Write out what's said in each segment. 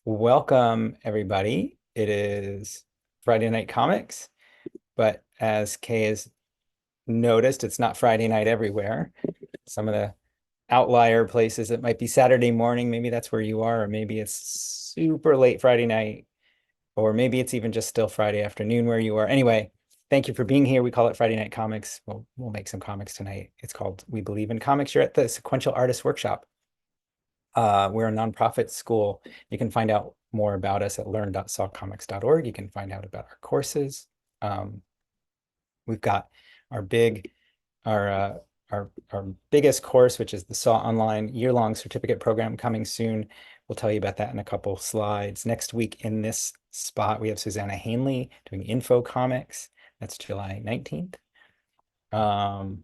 Welcome, everybody. It is Friday Night Comics, but as Kay has noticed, it's not Friday night everywhere. Some of the outlier places, it might be Saturday morning. Maybe that's where you are, or maybe it's super late Friday night, or maybe it's even just still Friday afternoon where you are. Anyway, thank you for being here. We call it Friday Night Comics. We'll make some comics tonight. It's called We Believe in Comics. You're at the Sequential Artists Workshop. We're a nonprofit school. You can find out more about us at learn.sawcomics.org. You can find out about our courses. We've got our big, our our biggest course, which is the Saw Online year-long certificate program coming soon. We'll tell you about that in a couple slides. Next week in this spot, we have Susanna Hanley doing info comics. That's July 19th.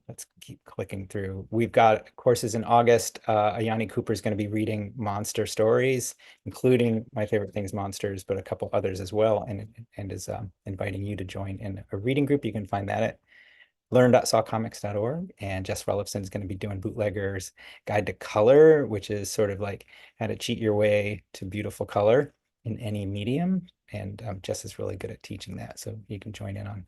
Let's keep clicking through. We've got courses in August. Ayani Cooper is going to be reading monster stories, including My Favorite Things Monsters, but a couple others as well, and is inviting you to join in a reading group. You can find that at learn.sawcomics.org. And Jess Rellefson is going to be doing Bootlegger's Guide to Color, which is sort of like how to cheat your way to beautiful color in any medium. And Jess is really good at teaching that, so you can join in on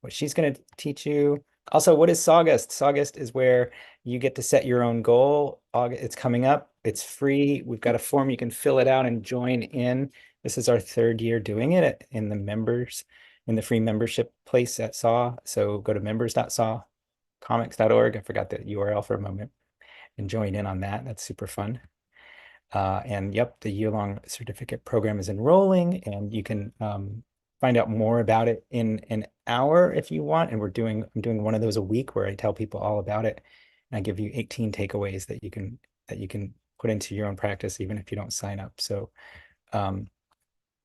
what she's going to teach you. Also, what is Sawgust? Sawgust is where you get to set your own goal. It's coming up. It's free. We've got a form. You can fill it out and join in. This is our third year doing it in the free membership place at Saw. So go to members.sawcomics.org. I forgot the URL for a moment and join in on that. That's super fun. And yep, the year-long certificate program is enrolling, and you can find out more about it in an hour if you want. And I'm doing one of those a week where I tell people all about it. And I give you 18 takeaways that you can put into your own practice, even if you don't sign up. So that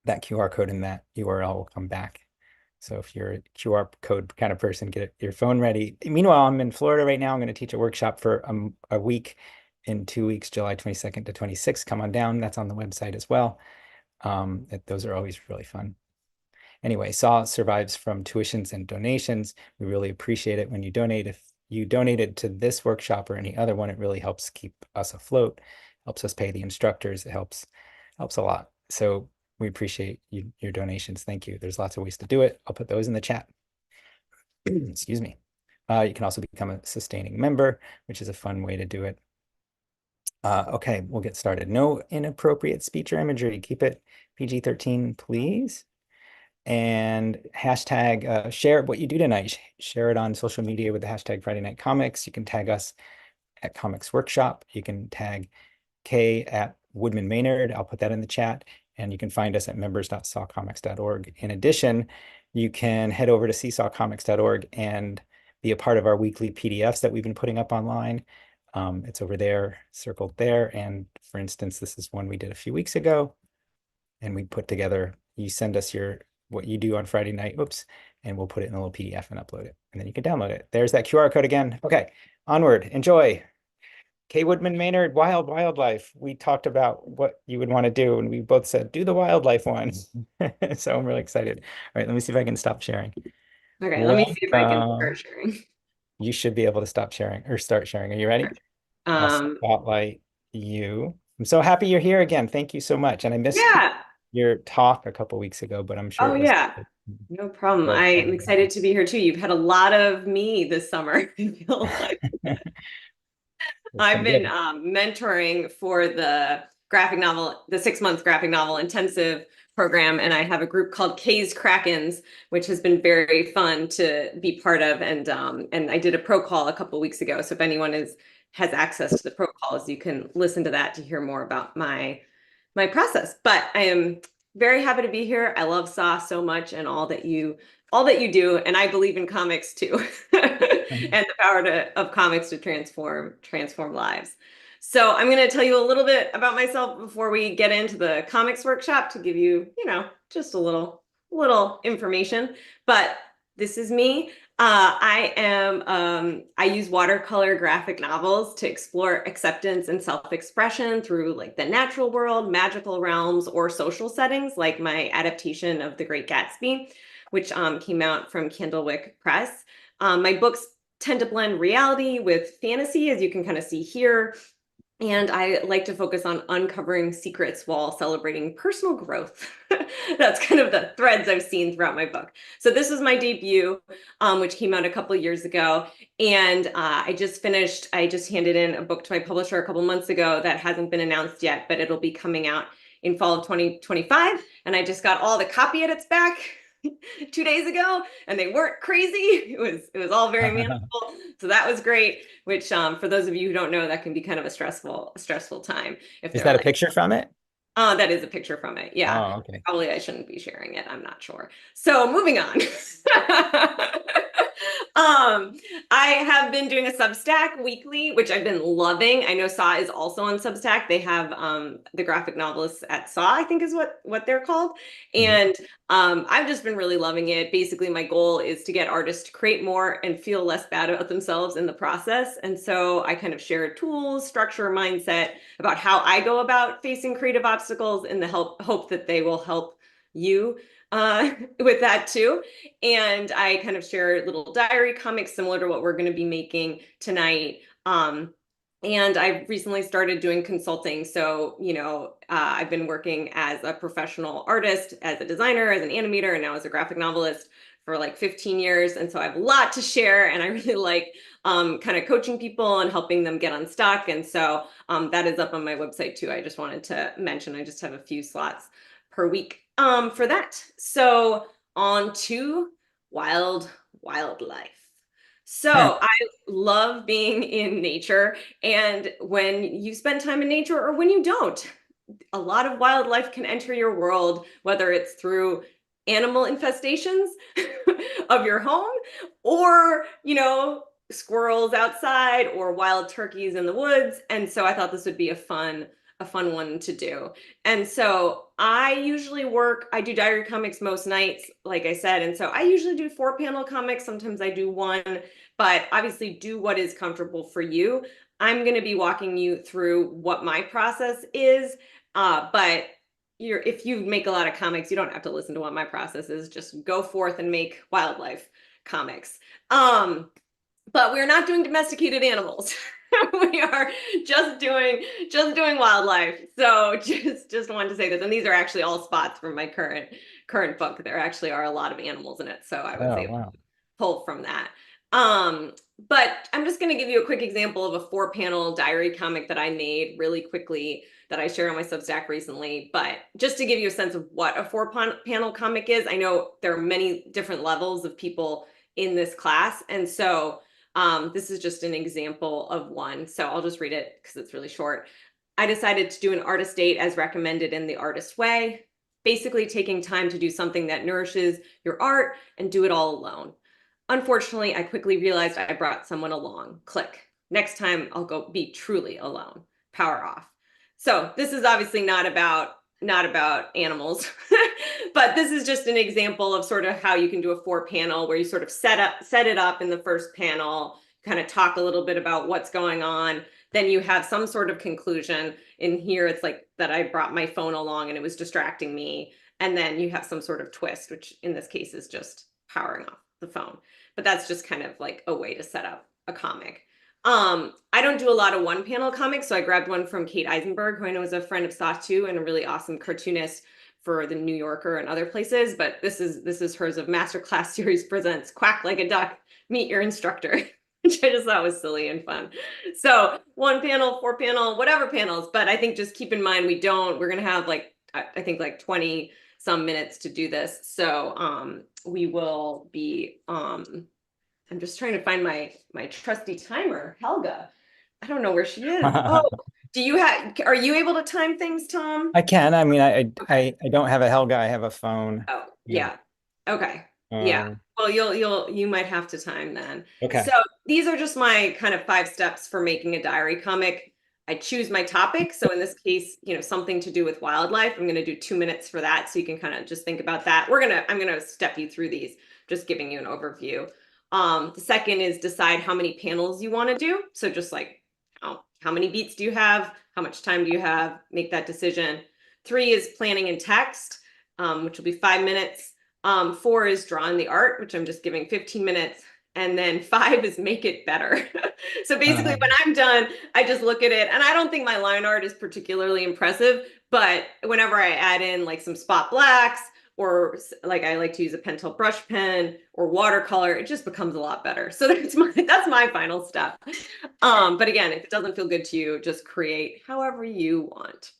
QR code and that URL will come back. So if you're a QR code kind of person, get your phone ready. Meanwhile, I'm in Florida right now. I'm going to teach a workshop for a week in 2 weeks, July 22nd to 26th. Come on down. That's on the website as well. Those are always really fun. Anyway, Saw survives from tuitions and donations. We really appreciate it when you donate. If you donated to this workshop or any other one, it really helps keep us afloat, helps us pay the instructors. It helps a lot. So we appreciate your donations. Thank you. There's lots of ways to do it. I'll put those in the chat. Excuse me. You can also become a sustaining member, which is a fun way to do it. Okay, we'll get started. No inappropriate speech or imagery. Keep it PG-13, please. And hashtag share what you do tonight. Share it on social media with the hashtag Friday Night Comics. You can tag us at Comics Workshop. You can tag Kay at Woodman-Maynard. I'll put that in the chat. And you can find us at members.sawcomics.org. In addition, you can head over to seesawcomics.org and be a part of our weekly PDFs that we've been putting up online. It's over there, circled there. And for instance, this is one we did a few weeks ago. And we put together, you send us what you do on Friday night, and we'll put it in a little PDF and upload it. And then you can download it. There's that QR code again. Okay, onward, enjoy. Kay Woodman-Maynard, wildlife. We talked about what you would want to do, and we both said, do the wildlife one. So I'm really excited. All right, let me see if I can stop sharing. Okay, let me see if I can start sharing. You should be able to stop sharing or start sharing. Are you ready? I'll spotlight you. I'm so happy you're here again. Thank you so much. And I missed Yeah. your talk a couple weeks ago, but I'm sure Oh, it was yeah. No problem. well I'm done. excited to be here too. You've had a lot of me this summer. I feel like It's I've been been good. mentoring for the 6-month graphic novel intensive program, and I have a group called K's Krakens, which has been very fun to be part of. And I did a pro call a couple weeks ago. So if anyone has access to the pro calls, you can listen to that to hear more about my process. But I am very happy to be here. I love Saw so much and all that you do, and I believe in comics too, and the power of comics to transform lives. So I'm going to tell you a little bit about myself before we get into the comics workshop to give you, just a little information. But this is me. I use watercolor graphic novels to explore acceptance and self-expression through like the natural world, magical realms, or social settings, like my adaptation of The Great Gatsby, which came out from Candlewick Press. My books tend to blend reality with fantasy, as you can kind of see here. And I like to focus on uncovering secrets while celebrating personal growth. That's kind of the threads I've seen throughout my book. So this was my debut, which came out a couple of years ago. And I just handed in a book to my publisher a couple months ago that hasn't been announced yet, but it'll be coming out in fall of 2025. And I just got all the copy edits back 2 days ago, and they weren't crazy. It was all very manageable. So that was great, which for those of you who don't know, that can be kind of a stressful time if Is they're that a like, picture from it? oh, that is a picture from it. Yeah. Oh, okay. Probably I shouldn't be sharing it. I'm not sure. So moving on. I have been doing a Substack weekly, which I've been loving. I know Saw is also on Substack. They have the graphic novelists at Saw, I think is what they're called. Mhm. And I've just been really loving it. Basically, my goal is to get artists to create more and feel less bad about themselves in the process. And so I kind of share tools, structure, mindset about how I go about facing creative obstacles in the hope that they will help you with that too. And I kind of share little diary comics similar to what we're going to be making tonight. And I've recently started doing consulting. So, I've been working as a professional artist, as a designer, as an animator, and now as a graphic novelist for like 15 years. And so I have a lot to share, and I really like kind of coaching people and helping them get unstuck. And so that is up on my website too. I just wanted to mention, I just have a few slots per week for that. So on to wildlife. So I love being in nature. And when you spend time in nature or when you don't, a lot of wildlife can enter your world, whether it's through animal infestations of your home or, squirrels outside or wild turkeys in the woods. And so I thought this would be a fun one to do. And so I do diary comics most nights, like I said. And so I usually do 4-panel comics. Sometimes I do one, but obviously do what is comfortable for you. I'm going to be walking you through what my process is. But if you make a lot of comics, you don't have to listen to what my process is. Just go forth and make wildlife comics. But we're not doing domesticated animals. We are just doing wildlife. So just wanted to say this. And these are actually all spots from my current book. There actually are a lot of animals in it. So I was Oh, able wow. to pull from that. But I'm just going to give you a quick example of a 4-panel diary comic that I made really quickly that I shared on my Substack recently. But just to give you a sense of what a 4-panel comic is, I know there are many different levels of people in this class. And so this is just an example of one. So I'll just read it because it's really short. I decided to do an artist date as recommended in the artist way, basically taking time to do something that nourishes your art and do it all alone. Unfortunately, I quickly realized I brought someone along. Click. Next time I'll go be truly alone. Power off. So this is obviously not about animals, but this is just an example of sort of how you can do a 4-panel where you sort of set it up in the first panel, kind of talk a little bit about what's going on. Then you have some sort of conclusion. In here, it's like that I brought my phone along and it was distracting me. And then you have some sort of twist, which in this case is just powering off the phone. But that's just kind of like a way to set up a comic. I don't do a lot of 1-panel comics, so I grabbed one from Kate Eisenberg, who I know is a friend of Saw too, and a really awesome cartoonist for the New Yorker and other places. But this is hers of Masterclass Series presents Quack Like a Duck, Meet Your Instructor, which I just thought was silly and fun. So 1-panel, 4-panel, whatever panels. But I think just keep in mind we're gonna have I think 20 some minutes to do this. So we will be I'm just trying to find my trusty timer, Helga. I don't know where she is. Oh, are you able to time things, Tom? I can. I mean, Okay. I don't have a Helga. I have a phone. Oh, Yeah. yeah. Okay. Yeah. Um, Well, you might have to time then. okay. So these are just my kind of 5 steps for making a diary comic. I choose my topic. So in this case, something to do with wildlife. I'm going to do 2 minutes for that. So you can kind of just think about that. I'm going to step you through these, just giving you an overview. The second is decide how many panels you want to do. So just like how many beats do you have? How much time do you have? Make that decision. 3 is planning and text, which will be 5 minutes. 4 is drawing the art, which I'm just giving 15 minutes. And then 5 is make it better. So basically, Uh, when I'm done, I just look at it, and I don't think my line art is particularly impressive, but whenever I add in like some spot blacks, or like I like to use a Pentel brush pen or watercolor, it just becomes a lot better. So that's my final step. But again, if it doesn't feel good to you, just create however you want.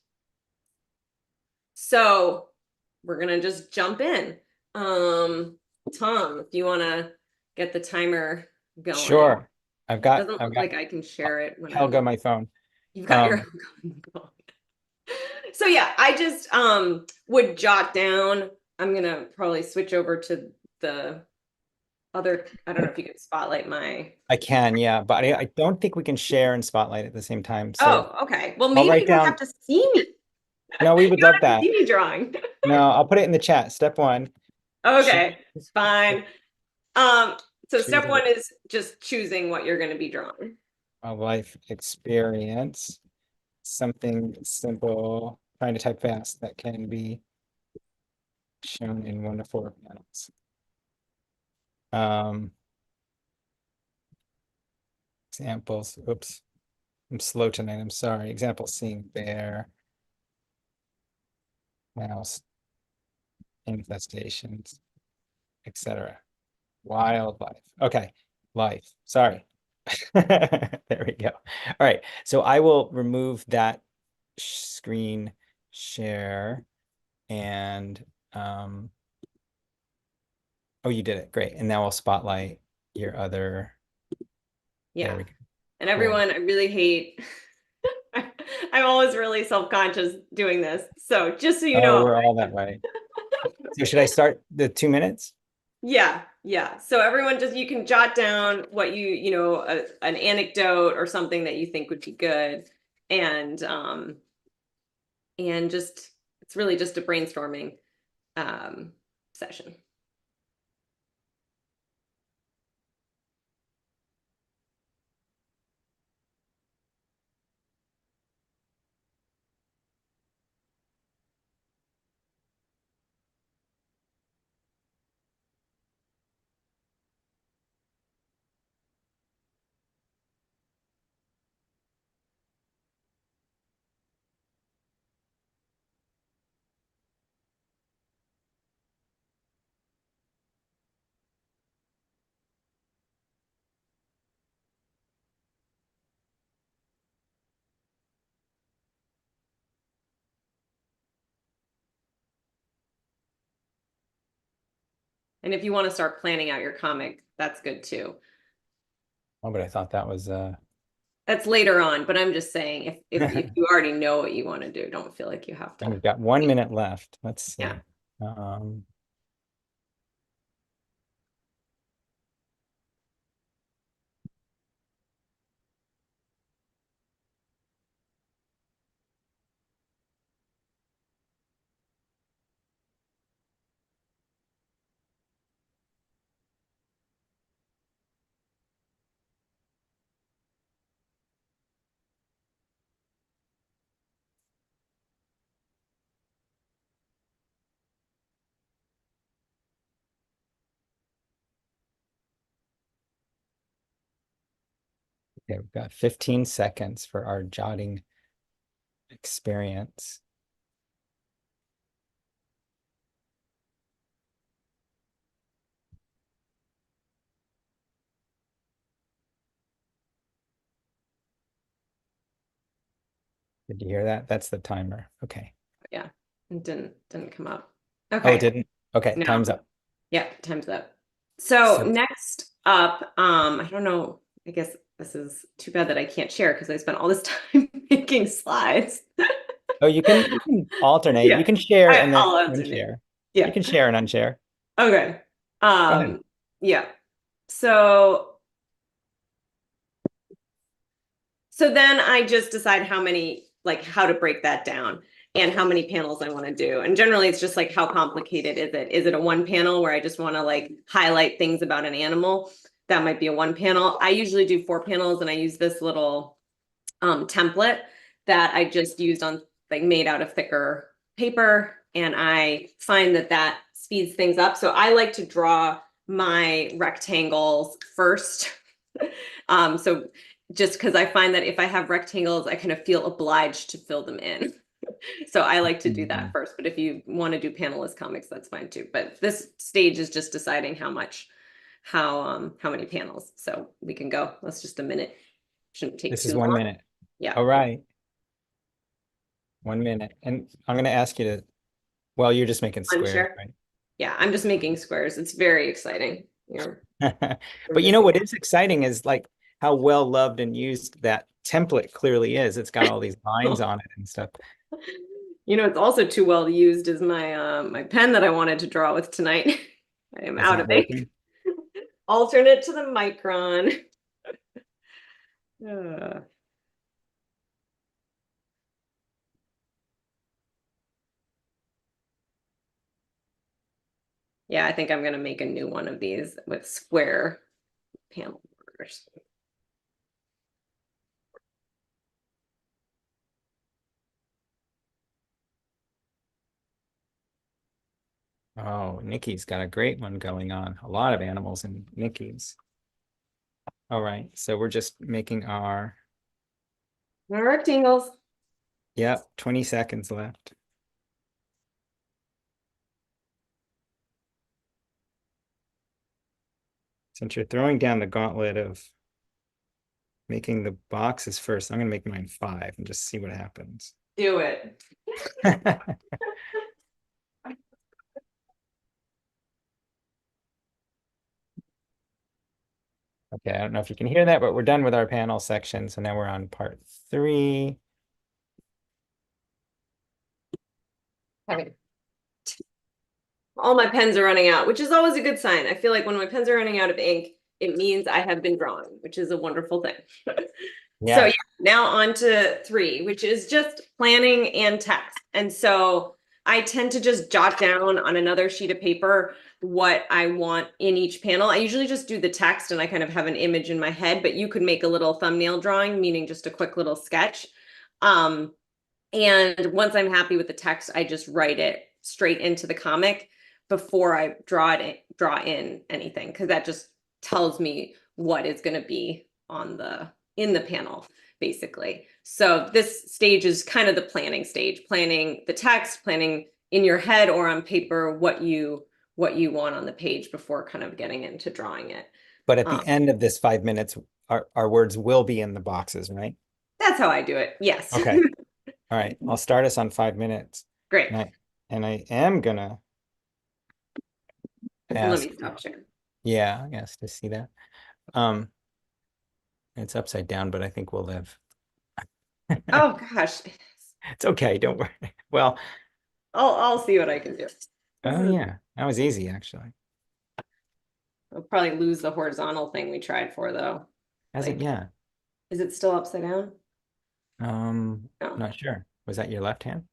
So we're gonna just jump in. Tom, if you want to get the timer going. sure. Doesn't I've look got like I can share it when Helga I'm, my phone. you've got your Um, own going. So yeah, I just would jot down. I'm gonna probably switch over to the other, I don't know if you can spotlight my. I can, yeah, but I don't think we can share and spotlight at the same time. So Oh, okay. Well, I'll maybe write you don't have down. to see me. No, we You would don't love have to that. see me drawing. No, I'll put it in the chat. Step one, choose, Okay, fine. Um, so choose step one is just choosing what you're going to be drawing. a life experience. Something simple, trying to type fast that can be shown in 1 to 4 panels. Um, examples. Oops, I'm slow tonight. I'm sorry. Example: seeing bear, mouse infestations, etc. Wildlife. Okay, life. Sorry. There we go. All right. So I will remove that screen share and oh, you did it. Great. And now I'll spotlight your other. There Yeah. we go. And Cool. everyone, I really hate, I'm always really self-conscious doing this. So just so you Oh, know, we're all that way. So should I start the 2 minutes? yeah, yeah. So everyone just, you can jot down what an anecdote or something that you think would be good. And just, it's really just a brainstorming session. And if you want to start planning out your comic, that's good too. Oh, but I thought that was That's later on, but I'm just saying if and you already know what you want to do, don't feel like you have to. we've got 1 minute left. Let's Yeah. see. Um, okay, we've got 15 seconds for our jotting experience. Did you hear that? That's the timer. Okay. Yeah. It didn't come up. Oh, it Okay. didn't. Okay, No. time's up. Yeah, time's up. So So next up, I don't know, I guess this is too bad that I can't share because I spent all this time making slides. oh, you can alternate. You Yeah. can share and then I'll alternate. unshare. You Yeah. can share and unshare. Okay. Go ahead. Yeah. So then I just decide how to break that down and how many panels I want to do. And generally it's just like, how complicated is it? Is it a one panel where I just want to like highlight things about an animal? That might be a one panel. I usually do 4 panels, and I use this little template that I just used on, like, made out of thicker paper. And I find that speeds things up. So I like to draw my rectangles first. So just because I find that if I have rectangles, I kind of feel obliged to fill them in. So I like to do that Mhm. first, but if you want to do panelist comics, that's fine too. But this stage is just deciding how many panels. So we can go. That's just a minute. Shouldn't take This is too 1 minute. long. Yeah. All right. 1 minute. And I'm going to ask you to, well, you're just making squares, Unshare. right? Yeah, I'm just making squares. It's very exciting. We're But you just know what is exciting is like how well loved and used that template clearly is. It's got all these lines on it and stuff. it's also too well used is my pen that I wanted to draw with tonight. I am Is out that of ink. working? Alternate to the micron. Uh, yeah, I think I'm gonna make a new one of these with square panel borders. Oh, Nikki's got a great one going on. A lot of animals in Nikki's. All right. So we're just making our, My rectangles. yep, 20 seconds left. Since you're throwing down the gauntlet of making the boxes first, I'm going to make mine 5 and just see what happens. Do it. Okay, I don't know if you can hear that, but we're done with our panel section. So now we're on part 3. Okay. All my pens are running out, which is always a good sign. I feel like when my pens are running out of ink, it means I have been drawing, which is a wonderful thing. So Yeah. yeah, now on to 3, which is just planning and text. And so I tend to just jot down on another sheet of paper what I want in each panel. I usually just do the text and I kind of have an image in my head, but you could make a little thumbnail drawing, meaning just a quick little sketch. And once I'm happy with the text, I just write it straight into the comic before I draw in anything, because that just tells me what is going to be on the in the panel, basically. So this stage is kind of the planning stage, planning the text, planning in your head or on paper what you want on the page before kind of getting into drawing it. But at Um, the end of this 5 minutes, our words will be in the boxes, right? that's how I do it. Yes. Okay. All right. I'll start us on 5 minutes. Great. And I am gonna Let ask, me stop sharing. yeah, I guess to see that. Um, it's upside down, but I think we'll live. Oh gosh. It's okay, don't worry. Well, I'll see what I can do. This oh is yeah, that was easy actually. I'll probably lose the horizontal thing we tried for though. Has it? Like, Yeah. is it still upside down? No, Not sure. Was that your left hand?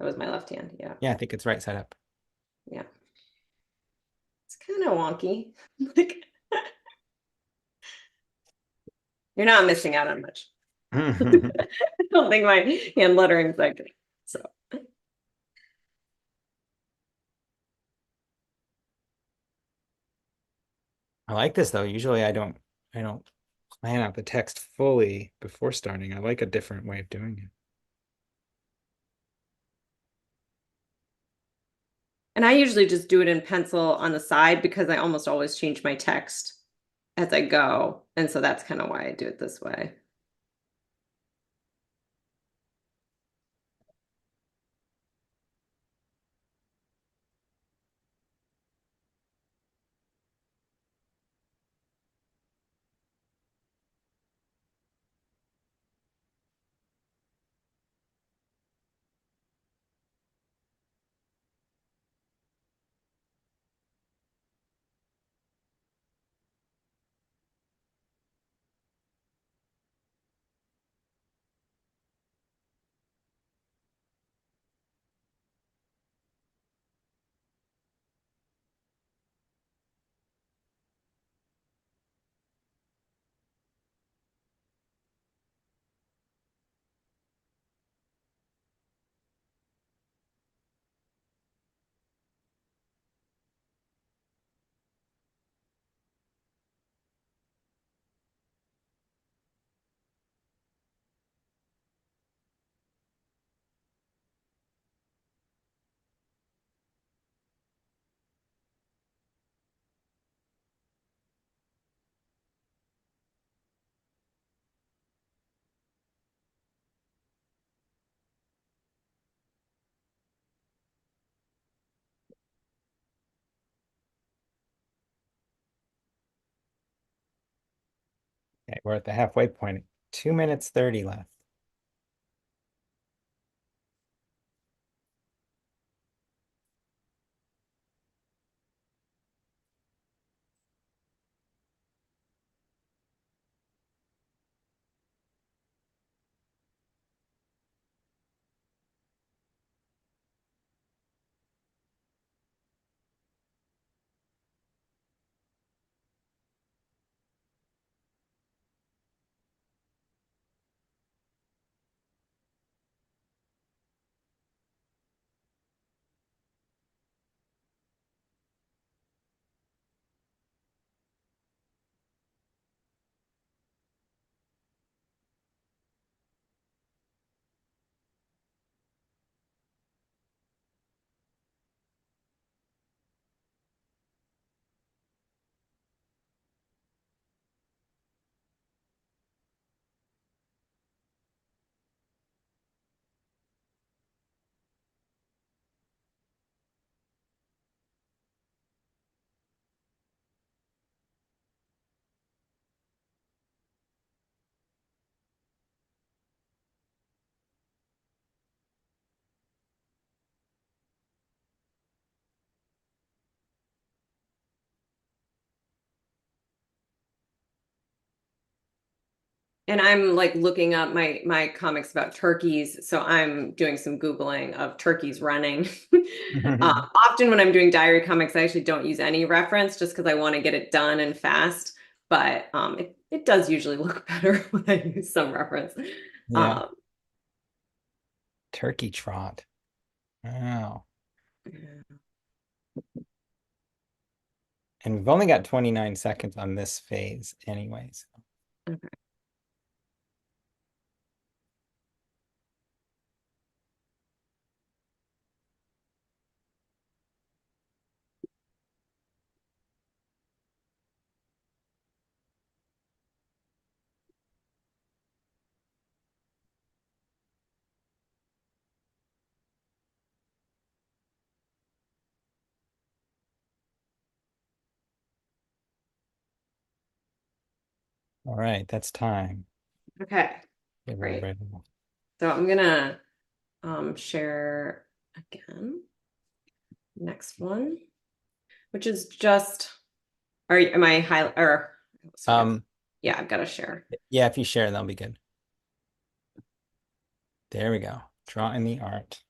that was my left hand. Yeah. Yeah, I think it's right side up. Yeah. It's kind of wonky. Like you're not missing out on much. I don't think my hand lettering is that good. So I like this though. Usually I don't plan out the text fully before starting. I like a different way of doing it. and I usually just do it in pencil on the side because I almost always change my text as I go. And so that's kind of why I do it this way. we're at the halfway point. 2 minutes 30 left. And I'm like looking up my comics about turkeys, so I'm doing some Googling of turkeys running. Often when I'm doing diary comics, I actually don't use any reference just because I want to get it done and fast. But it does usually look better when I use some reference. Yeah. Um, Turkey trot. Wow. And we've only got 29 seconds on this phase anyways. okay. All right, that's time. Okay, Get ready, great. ready. So I'm gonna share again. Next one, which is just, am I high or Um, yeah, I've got to share. yeah, if you share, that'll be good. There we go. Draw in the art.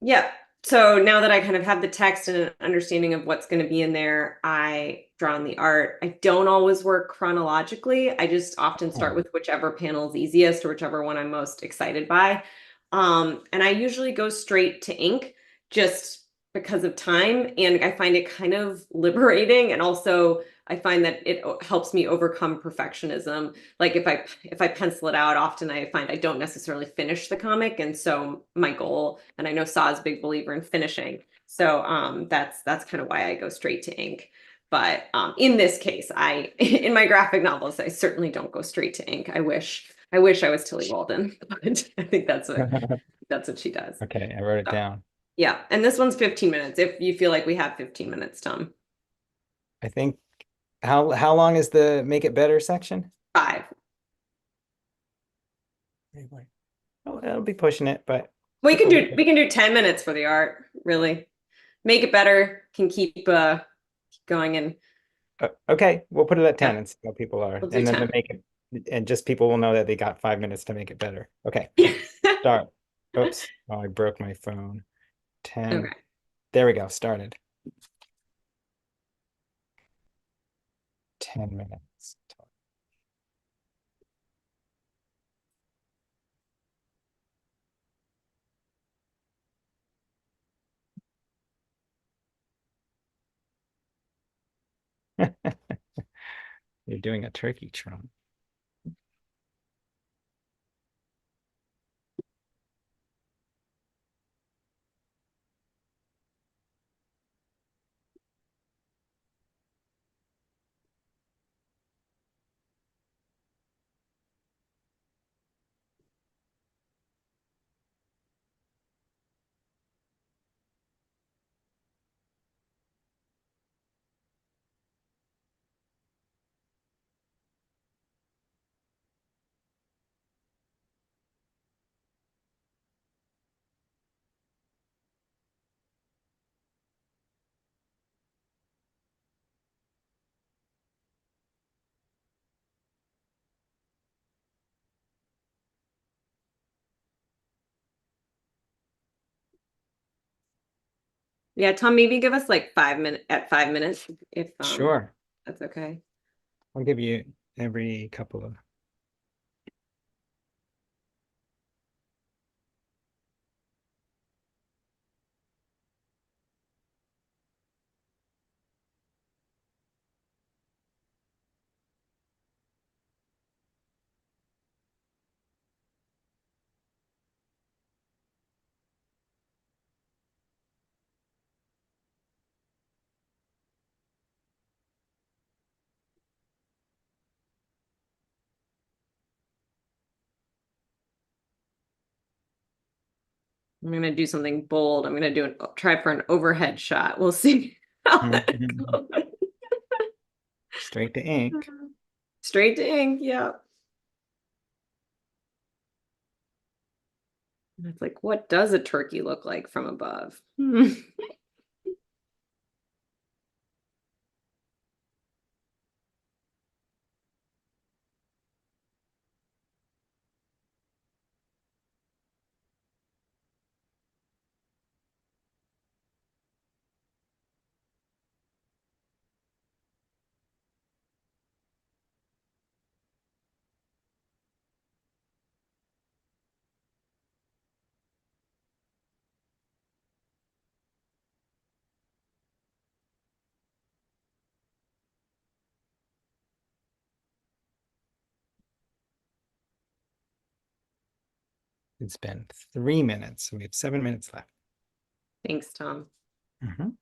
Yeah. So now that I kind of have the text and an understanding of what's going to be in there, I draw in the art. I don't always work chronologically. I just often start Oh, with whichever panel is easiest or whichever one I'm most excited by. And I usually go straight to ink just because of time. And I find it kind of liberating. And also I find that it helps me overcome perfectionism. Like if I pencil it out, often I find I don't necessarily finish the comic. And so my goal, and I know Saw is a big believer in finishing. So that's kind of why I go straight to ink. But in this case, I in my graphic novels, I certainly don't go straight to ink. I wish I was Tilly Walden, but I think that's what she does. okay, I wrote it So, down. yeah, and this one's 15 minutes. If you feel like we have 15 minutes, Tom. I think how long is the make it better section? 5. Oh, it'll be pushing it, but We can people do we can do 10 minutes for the art, really. Make it better, can keep going and okay, we'll put it at yeah, 10 and see how people are. we'll do And then to 10. make it and just people will know that they got 5 minutes to make it better. Okay, start. Oops. Oh, I broke my phone. 10. Okay. There we go. Started. 10 minutes. You're doing a turkey trot. Yeah, Tom, maybe give us like 5 minutes at 5 minutes if Sure. that's okay. I'll give you every couple of. I'm gonna do something bold. I'm gonna try for an overhead shot. We'll see how that Mhm. goes. Straight to ink. Straight to ink, yeah. And it's like, what does a turkey look like from above? It's been 3 minutes, so we have 7 minutes left. Thanks, Tom. Mhm.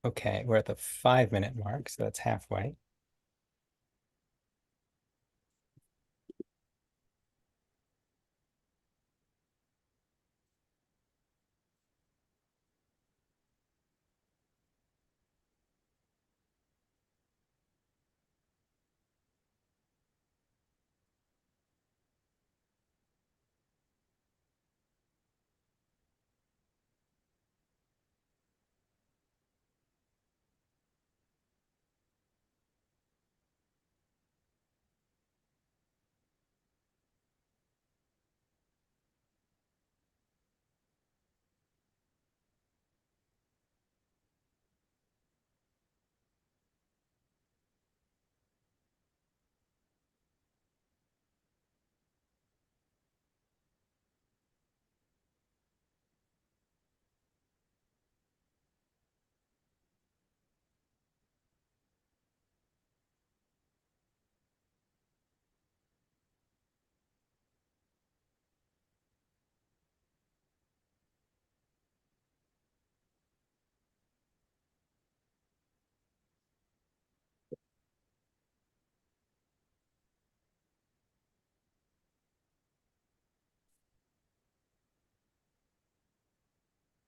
Okay, we're at the 5 minute mark, so that's halfway.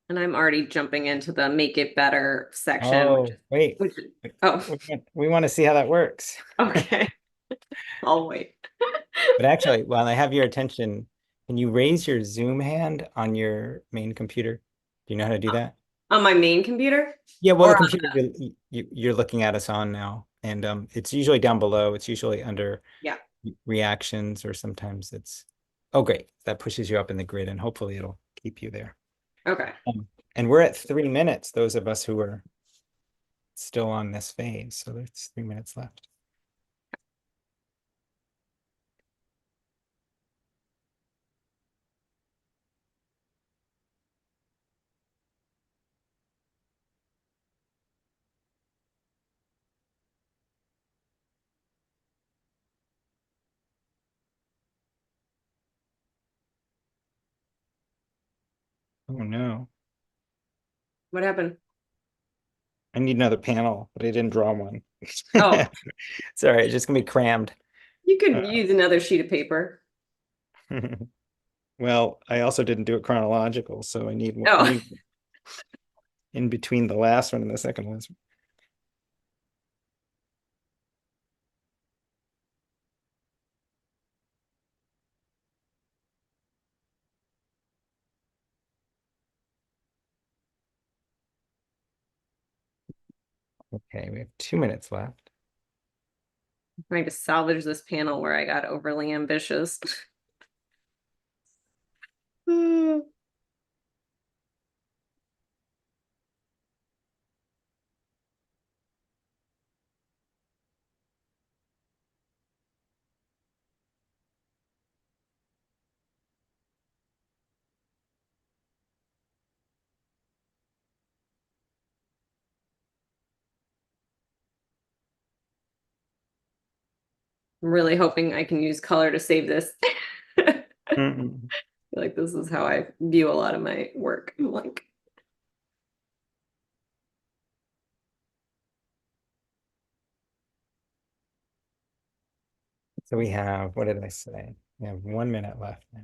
And I'm already jumping into the make it better section, Oh, wait. which oh, We want to see how that works. okay. I'll wait. But actually, while I have your attention, can you raise your Zoom hand on your main computer? Do you know how to do that? On my main computer? Yeah, well, Or the on computer you're looking at us on now, and it's usually down below. It's usually under yeah. reactions, or sometimes it's. Oh, great! That pushes you up in the grid, and hopefully it'll keep you there. Okay. And we're at 3 minutes. Those of us who are still on this phase, so there's 3 minutes left. Oh no, What happened? I need another panel, but I didn't draw one. Oh, Sorry, it's just gonna be crammed. you Uh, could use another sheet of paper. well, I also didn't do it chronological, so I need one. I Oh, need in between the last one and the second one. Okay, we have 2 minutes left. I'm trying to salvage this panel where I got overly ambitious. I'm really hoping I can use color to save this. I Mm-mm. feel like this is how I view a lot of my work. I'm like, So we have, what did I say? We have 1 minute left now.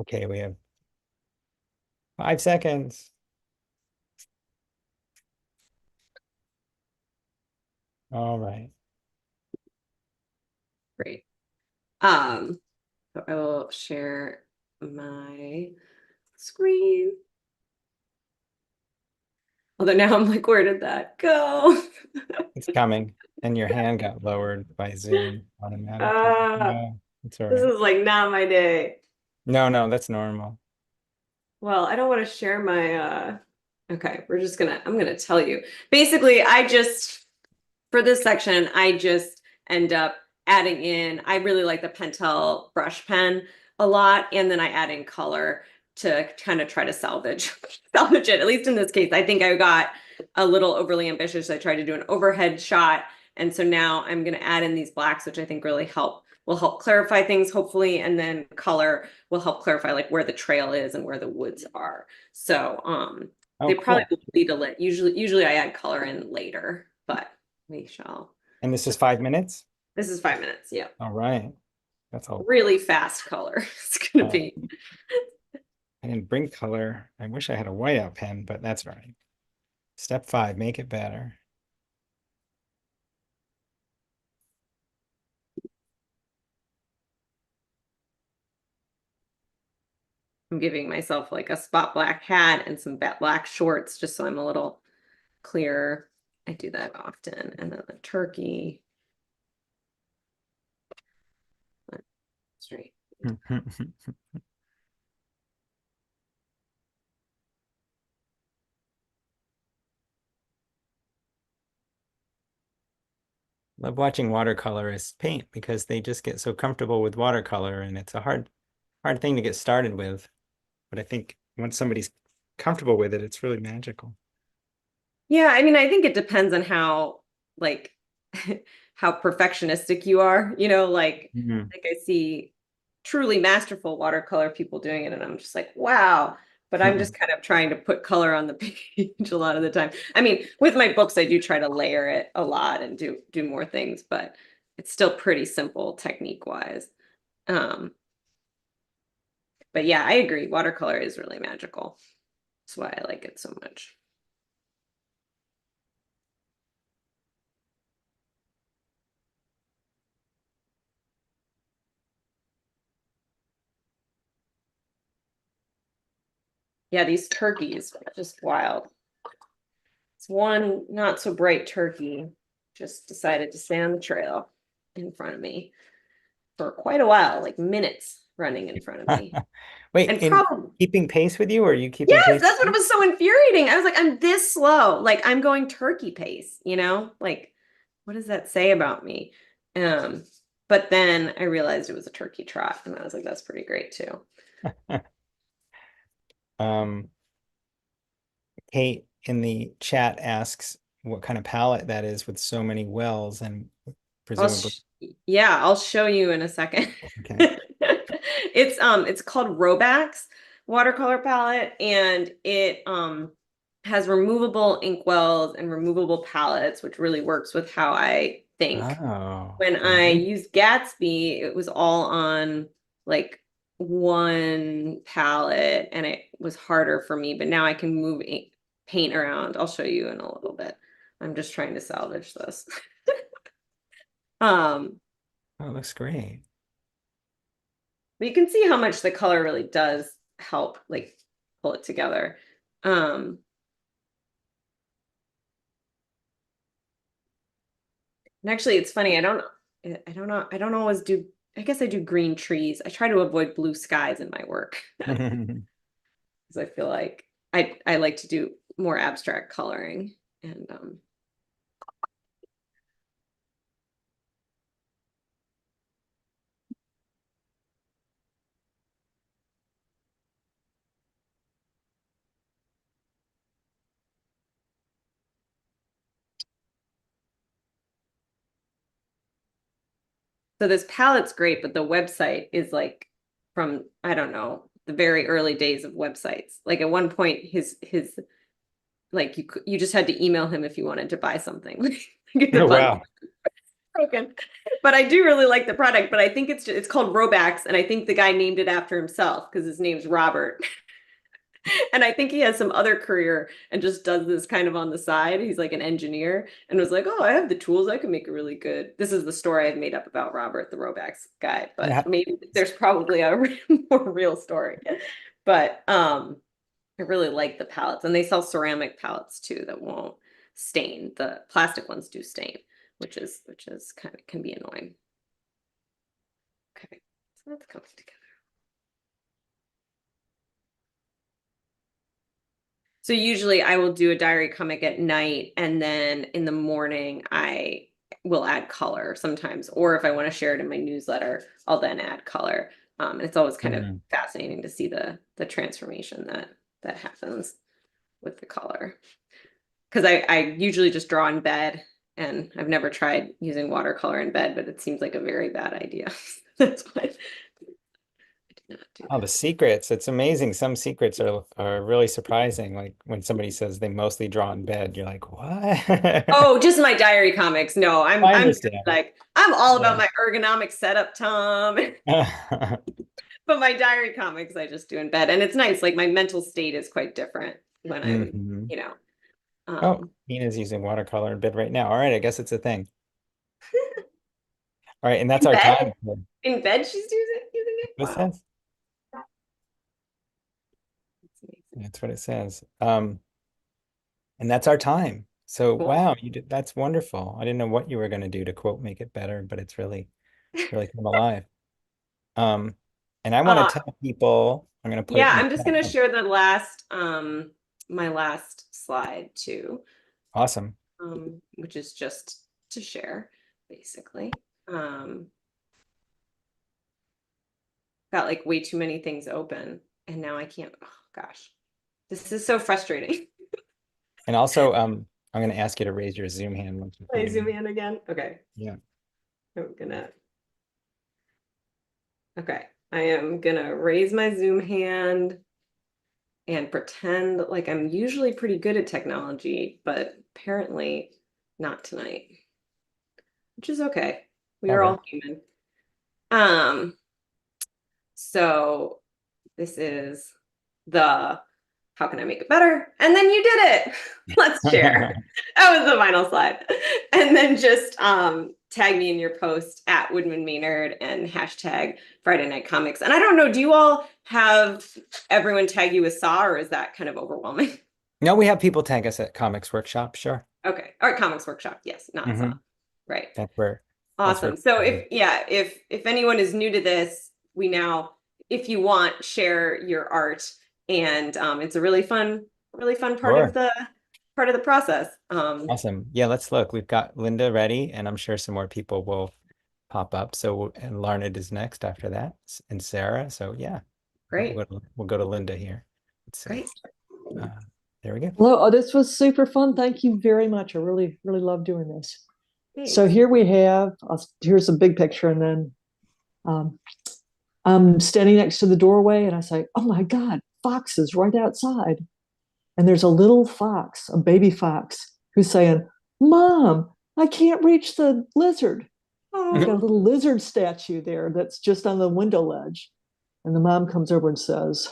Okay, we have 5 seconds. All right. great. So I will share my screen. Although now I'm like, where did that go? It's coming. And your hand got lowered by Zoom automatically. Uh, No, it's all this right. is like not my day. No, no, that's normal. Well, I don't want to share my okay, I'm gonna tell you. Basically, I just for this section, I just end up adding in, I really like the Pentel brush pen a lot, and then I add in color to kind of try to salvage it. At least in this case, I think I got a little overly ambitious. I tried to do an overhead shot, and so now I'm going to add in these blacks, which I think really will help clarify things, hopefully, and then color will help clarify like where the trail is and where the woods are. So Oh, they probably cool. will lead a lit. Usually I add color in later, but we shall. And this is 5 minutes? This is 5 minutes. Yeah. All right. That's all. Really fast color. It's gonna Uh, be. I didn't bring color. I wish I had a whiteout pen, but that's all right. Step 5, make it better. I'm giving myself like a spot black hat and some black shorts just so I'm a little clearer. I do that often. And then the turkey. Straight. Love watching watercolorists paint because they just get so comfortable with watercolor, and it's a hard thing to get started with. But I think once somebody's comfortable with it, it's really magical. Yeah, I mean, I think it depends on how like how perfectionistic you are, Mhm. like I see truly masterful watercolor people doing it and I'm just like, wow. But I'm just kind of trying to put color on the page a lot of the time. I mean, with my books, I do try to layer it a lot and do more things, but it's still pretty simple technique wise. Um, but yeah, I agree. Watercolor is really magical. That's why I like it so much. Yeah, these turkeys are just wild. It's one not so bright turkey just decided to stay on the trail in front of me for quite a while, like minutes running in front of me. Wait, And in probably, keeping pace with you, or are you keeping yes, pace that's what with was so infuriating. I was like, I'm this slow. Like I'm going turkey pace, Like, what does that say about me? Um, but then I realized it was a turkey trot, and I was like, that's pretty great too. you? Um, Kate in the chat asks what kind of palette that is with so many wells, and I'll presumably, sh yeah, I'll show you in a second. okay. It's called Robax watercolor palette and it has removable inkwells and removable palettes, which really works with how I think. Oh, When I okay. used Gatsby, it was all on like one palette and it was harder for me, but now I can move paint around. I'll show you in a little bit. I'm just trying to salvage this. Um, Oh, looks great. But you can see how much the color really does help like pull it together. Um, and actually it's funny, I don't always do I guess I do green trees. I try to avoid blue skies in my work because I feel like I like to do more abstract coloring and so this palette's great, but the website is like from I don't know, the very early days of websites. Like at one point his like you just had to email him if you wanted to buy something. Like the Oh, fun wow. broken. But I do really like the product, but I think it's called Robax and I think the guy named it after himself because his name's Robert. And I think he has some other career and just does this kind of on the side. He's like an engineer and was like, "Oh, I have the tools. I can make a really good." This is the story I've made up about Robert, the Robax guy, but Yeah. maybe there's probably a more real story. But I really like the palettes and they sell ceramic palettes too that won't stain. The plastic ones do stain, which is kind of can be annoying. Okay, so that's coming together. So usually I will do a diary comic at night and then in the morning I will add color sometimes. Or if I want to share it in my newsletter, I'll then add color. And it's always kind of Mhm. fascinating to see the transformation that happens with the color. Because I usually just draw in bed and I've never tried using watercolor in bed, but it seems like a very bad idea. That's why I did not do Oh, the that. secrets. It's amazing. Some secrets are really surprising. Like when somebody says they mostly draw in bed, you're like, what? Oh, just my diary comics. No, I'm I I'm understand. like I'm all about Yeah. my ergonomic setup, Tom. But my diary comics I just do in bed. And it's nice. Like my mental state is quite different when I'm, hmm you know, Oh, um Nina's using watercolor in bed right now. All right, I guess it's a thing. All right, and that's in our bed. time. In bed she's using it. What's Wow. this? That's what it says. And that's our time. So Cool. wow, you did that's wonderful. I didn't know what you were going to do to quote make it better, but it's really come alive. Um, and I want to Uh, tell people, I'm going to put it yeah, in the I'm just gonna chat. share the last my last slide too, Awesome. which is just to share, basically. Um, got like way too many things open, and now I can't. Oh gosh, this is so frustrating. And also, I'm going to ask you to raise your Zoom hand once you I find zoom one. in again. Okay, Yeah. I'm gonna. Okay, I am gonna raise my Zoom hand and pretend like I'm usually pretty good at technology, but apparently not tonight, which is okay. We That are all works. human. Um, so this is the how can I make it better? And then you did it. Let's share. That was the final slide. And then just tag me in your post at Woodman Maynard and hashtag Friday Night Comics. And I don't know, do you all have everyone tag you with Saw, or is that kind of overwhelming? No, we have people tag us at Comics Workshop, sure. Okay. All right, Comics Workshop. Yes, not Saw. Hmm. Right. That's where that's where Awesome. So if anyone is new to this, we now, if you want, share your art, and it's a really fun Sure. part of the process. Awesome. Yeah, let's look. We've got Linda ready, and I'm sure some more people will pop up. So, and Larned is next after that, and Sarah. So yeah, Great, we'll go to Linda here. Let's see. great. Uh, there we go. Hello. Oh, this was super fun. Thank you very much. I really, really love doing this. So Thanks. here we have, here's a big picture, and then um, I'm standing next to the doorway, and I say, "Oh my God, fox is right outside!" And there's a little fox, a baby fox, who's saying, "Mom, I can't reach the lizard." I've got a Oh, little lizard statue there that's just on the window ledge, and the mom comes over and says,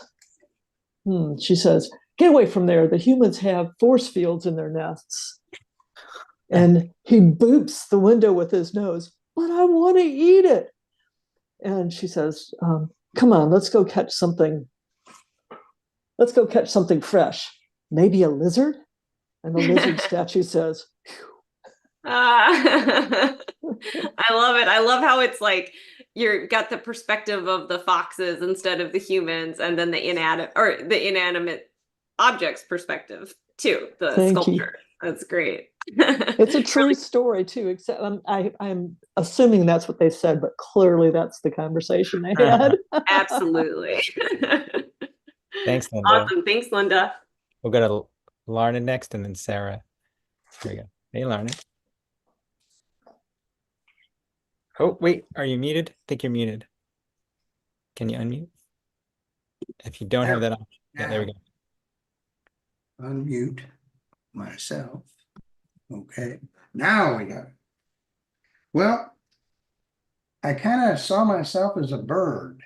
She says, "Get away from there. The humans have force fields in their nests." And he boops the window with his nose, "But I want to eat it." And she says, "Come on, let's go catch something. Let's go catch something fresh. Maybe a lizard?" And the lizard statue says, I love it. I love how it's like you're got the perspective of the foxes instead of the humans, and then the inanimate objects perspective too, the "Thank you." sculpture. That's great. It's a true story too, except I'm assuming that's what they said, but clearly that's the conversation they had. Absolutely. Thanks, Linda. Awesome. Thanks, Linda. We'll go to Larned next, and then Sarah. There we go. Hey, Larned. Oh, wait, are you muted? I think you're muted. Can you unmute? If you don't have There, that option. Yeah, there we go. unmute myself. Okay, now we got it. Well, I kind of saw myself as a bird,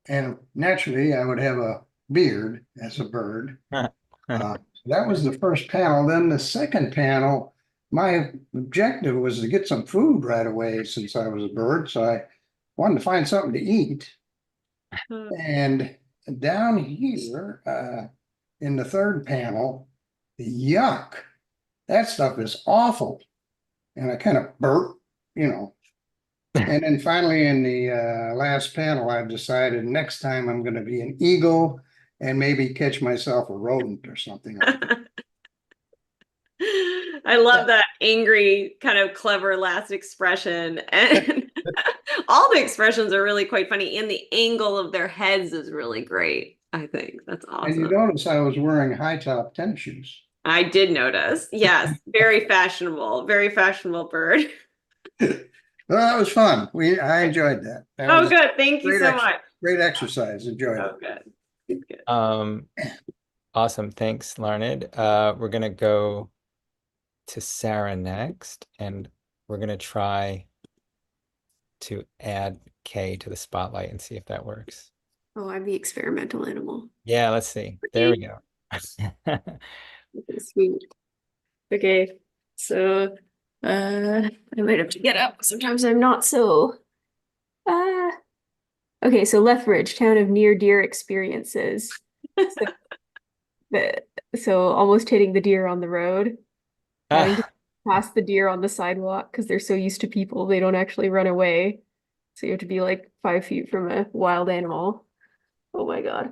and naturally I would have a beard as a bird. That was the first panel. Then the second panel, my objective was to get some food right away since I was a bird. So I wanted to find something to eat. And down here, in the third panel, yuck, that stuff is awful. And I kind of burp, you know. And then finally in the last panel, I've decided next time I'm going to be an eagle and maybe catch myself a rodent or something like that. I love that angry, kind of clever last expression. And all the expressions are really quite funny. And the angle of their heads is really great. I think that's And you awesome. notice I was wearing high top tennis shoes. I did notice. Yes, very fashionable bird. Well, that was fun. I enjoyed that. That Oh, was good. Thank you great, so much. great exercise. Enjoyed it. Oh, good. Good. Awesome. Thanks, Larned. We're gonna go to Sarah next, and we're gonna try to add Kay to the spotlight and see if that works. Oh, I'm the experimental animal. Yeah, let's see. There we go. Okay, sweet. Okay, so I might have to get up. Sometimes I'm not so. Uh okay, so Lethbridge, town of near dear experiences. So So almost hitting the deer on the road, having to Ah, pass the deer on the sidewalk because they're so used to people, they don't actually run away. So you have to be like 5 feet from a wild animal. Oh my God.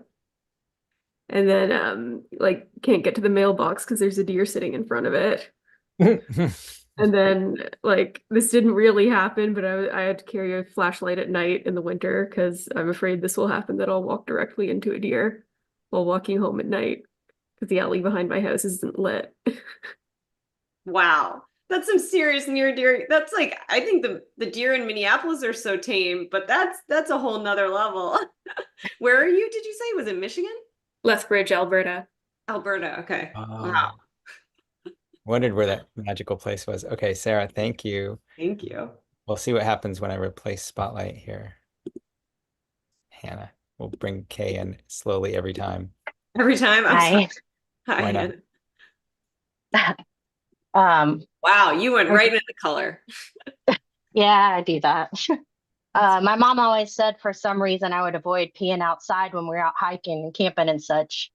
And then like can't get to the mailbox because there's a deer sitting in front of it. And then like this didn't really happen, but I had to carry a flashlight at night in the winter because I'm afraid this will happen, that I'll walk directly into a deer while walking home at night because the alley behind my house isn't lit. Wow. That's some serious near deer. That's like, I think the deer in Minneapolis are so tame, but that's a whole nother level. Where are you, did you say? Was it Michigan? Lethbridge, Alberta. Alberta. Okay. oh, Wow. wondered where that magical place was. Okay, Sarah, thank you. Thank you. We'll see what happens when I replace Spotlight here. Hannah, we'll bring Kay in slowly every time. Every time. I'm sorry. Hi. Hi, Why not? Hannah. Um, Wow, you went right into color. yeah, I do that. My mom always said for some reason I would avoid peeing outside when we're out hiking and camping and such.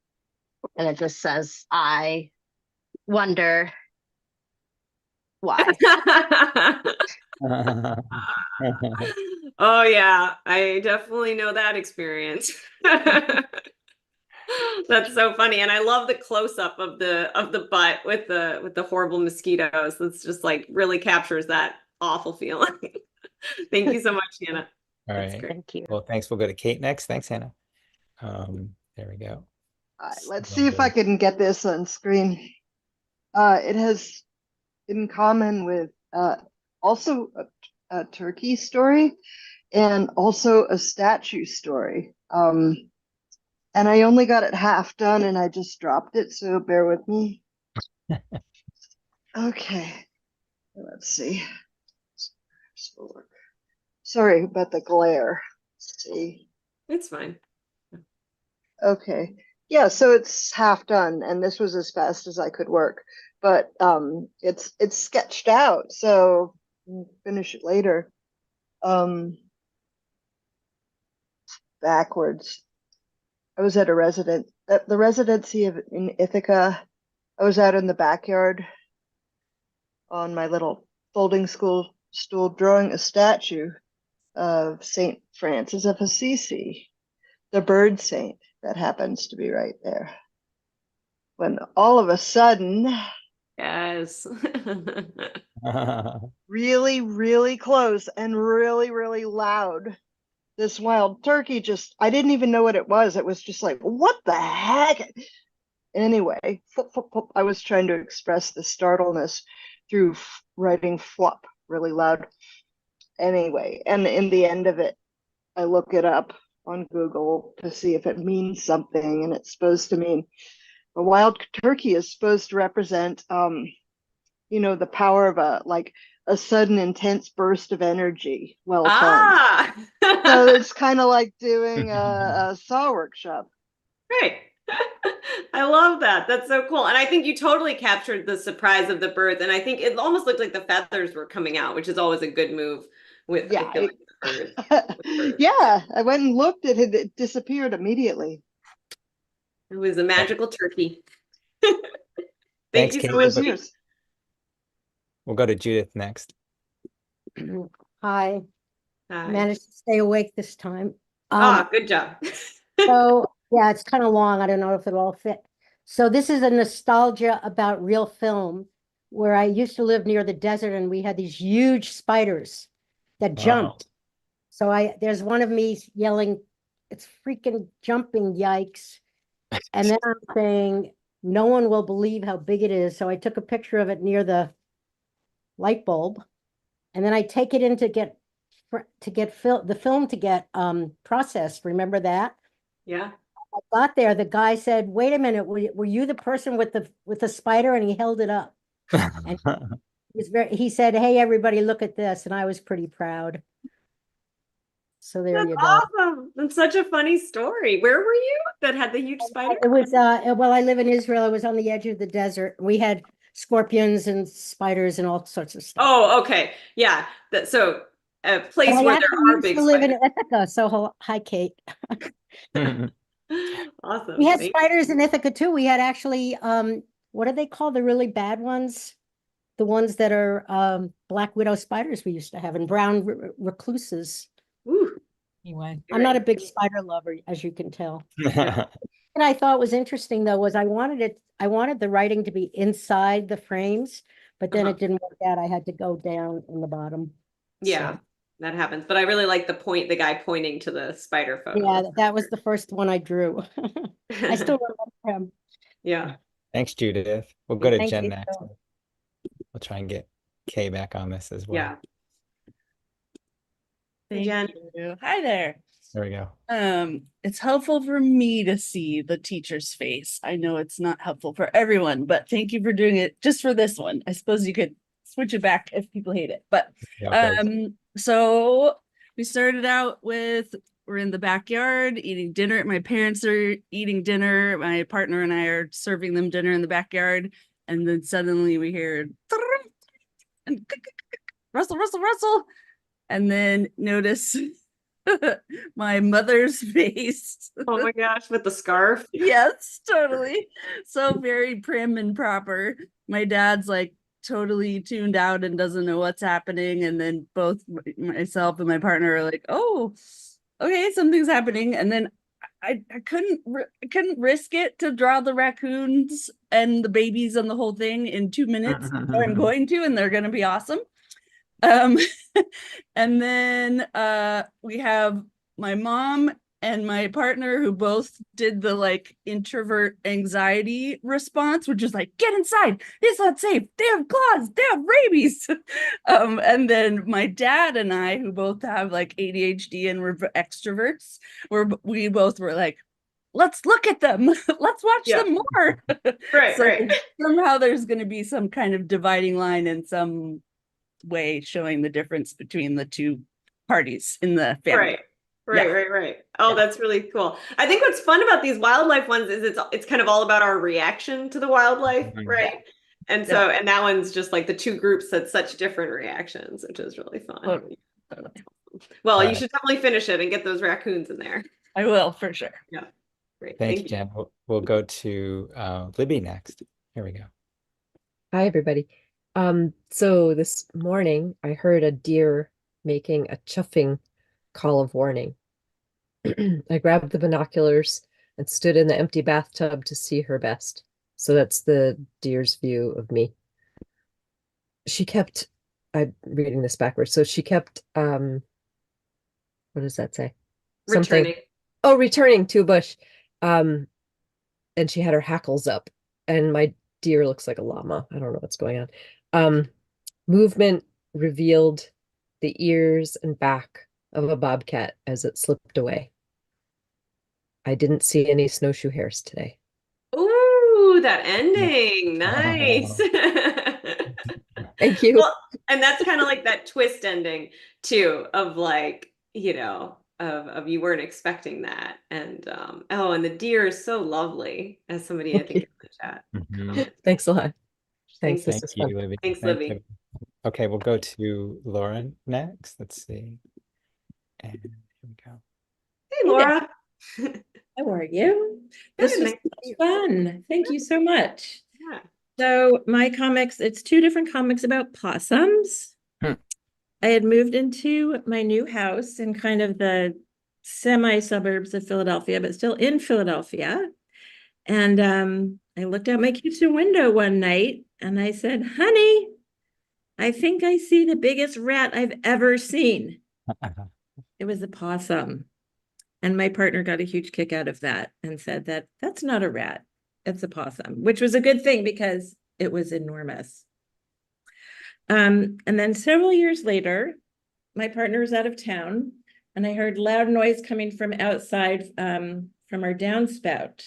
And it just says, I wonder why. Oh yeah, I definitely know that experience. That's so funny. And I love the close up of the butt with the horrible mosquitoes. That's just like really captures that awful feeling. Thank you so much, Hannah. All That's right. great. Thank you. Well, thanks. We'll go to Kate next. Thanks, Hannah. There we go. All right, let's see if I can get this on screen. It has in common with also a turkey story and also a statue story. And I only got it half done and I just dropped it, so bear with me. Okay, let's see. Sorry about the glare. Let's see. It's fine. Okay. Yeah, so it's half done and this was as fast as I could work. But it's sketched out, so I'll finish it later. Backwards. I was at the residency in Ithaca. I was out in the backyard on my little folding stool drawing a statue of Saint Francis of Assisi, the bird saint that happens to be right there. When all of a sudden, Yes. really, really close and really, really loud, this wild turkey I didn't even know what it was. It was just like, what the heck? Anyway, I was trying to express the startleness through writing flop really loud. Anyway, and in the end of it, I look it up on Google to see if it means something, and it's supposed to mean a wild turkey is supposed to represent the power of a sudden intense burst of energy well timed. So it's kind of like doing a saw workshop. Great. I love that. That's so cool. And I think you totally captured the surprise of the birds. And I think it almost looked like the feathers were coming out, which is always a good move with, Yeah, I feel like, the birds. Yeah, I went and looked at it. It disappeared immediately. It was a magical turkey. Thanks, Thank you Kate. so It was much. yours. We'll go to Judith next. Hi, Hi. managed to stay awake this time. Good job. So yeah, it's kind of long. I don't know if it'll all fit. So this is a nostalgia about real film where I used to live near the desert and we had these huge spiders that jumped. So there's one of me yelling, it's freaking jumping, yikes. And then I'm saying, no one will believe how big it is. So I took a picture of it near the light bulb. And then I take it in to get the film to get processed. Remember that? Yeah. I got there. The guy said, "Wait a minute, were you the person with the spider?" And he held it up. And he said, "Hey, everybody, look at this." And I was pretty proud. So there That's you go. awesome. That's such a funny story. Where were you that had the huge spider? It was well, I live in Israel. It was on the edge of the desert. We had scorpions and spiders and all sorts of stuff. Oh, okay. Yeah. So a place But I where actually there are used big to live in spiders. Ithaca. So hi, Kate. Awesome. We had Thank spiders in Ithaca too. We had actually, what do they call the really bad ones? The ones that are black widow spiders we used to have, and brown recluses. Ooh, Anyway, I'm not a great. big spider lover, as you can tell. Yeah. What I thought was interesting though was I wanted the writing to be inside the frames, but then Uh-huh. it didn't work out. I had to go down in the bottom. Yeah, So, that happens. But I really like the guy pointing to the spider yeah, photo. that was the first one I drew. I still remember him. Yeah. Thanks, Judith. We'll go to Thank Jen you. next. We'll try and get Kay back on this as well. Yeah. thank Jen. you. Hi there. There we go. It's helpful for me to see the teacher's face. I know it's not helpful for everyone, but thank you for doing it just for this one. I suppose you could switch it back if people hate it. But Yeah, okay. so we started out with we're in the backyard eating dinner. My parents are eating dinner. My partner and I are serving them dinner in the backyard. And then suddenly we hear and Russell, Russell, Russell. And then notice my mother's face. Oh my gosh, with the scarf. Yes, totally. So very prim and proper. My dad's like totally tuned out and doesn't know what's happening. And then both myself and my partner are like, oh, okay, something's happening. And then I couldn't risk it to draw the raccoons and the babies and the whole thing in 2 minutes. So I'm going to, and they're going to be awesome. And then we have my mom and my partner who both did the like introvert anxiety response, which is like, get inside, it's not safe, they have claws, they have rabies. And then my dad and I, who both have like ADHD and we're extroverts, we both were like, let's look at them, let's watch them more. Right, So right. somehow there's going to be some kind of dividing line in some way showing the difference between the two parties in the family. Right. Oh, Yeah. that's really cool. I think what's fun about these wildlife ones is it's kind of all about our reaction to the wildlife, right? And so, and that one's just like the two groups had such different reactions, which is really fun. Totally. Well, you Right. should definitely finish it and get those raccoons in there. I will for sure. Yeah. Great. Thanks, Thank you. Jen. We'll go to Libby next. Here we go. Hi, everybody. So this morning I heard a deer making a chuffing call of warning. I grabbed the binoculars and stood in the empty bathtub to see her best. So that's the deer's view of me. I'm reading this backwards. So she kept, what does that say? Returning. Returning to a bush. And she had her hackles up, and my deer looks like a llama. I don't know what's going on. Movement revealed the ears and back of a bobcat as it slipped away. I didn't see any snowshoe hairs today. Ooh, that ending. Nice. Thank you. Well, and that's kind of like that twist ending too, of like, of you weren't expecting that. And and the deer is so lovely, as somebody I think in the chat. Mhm. Thanks a lot. Thanks. Thank This Thank was you, fun. Libby. Thanks, Thanks, Libby. Okay, we'll go to Lauren next. Let's see. And here we go. Hey, Laura. How are you? This Good, was nice to meet you. fun. Thank you so much. Yeah. So my comics, it's two different comics about possums. I had moved into my new house in kind of the semi-suburbs of Philadelphia, but still in Philadelphia. And I looked out my kitchen window one night and I said, honey, I think I see the biggest rat I've ever seen. It was a possum. And my partner got a huge kick out of that and said that that's not a rat, it's a possum, which was a good thing because it was enormous. And then several years later, my partner was out of town and I heard loud noise coming from outside from our downspout.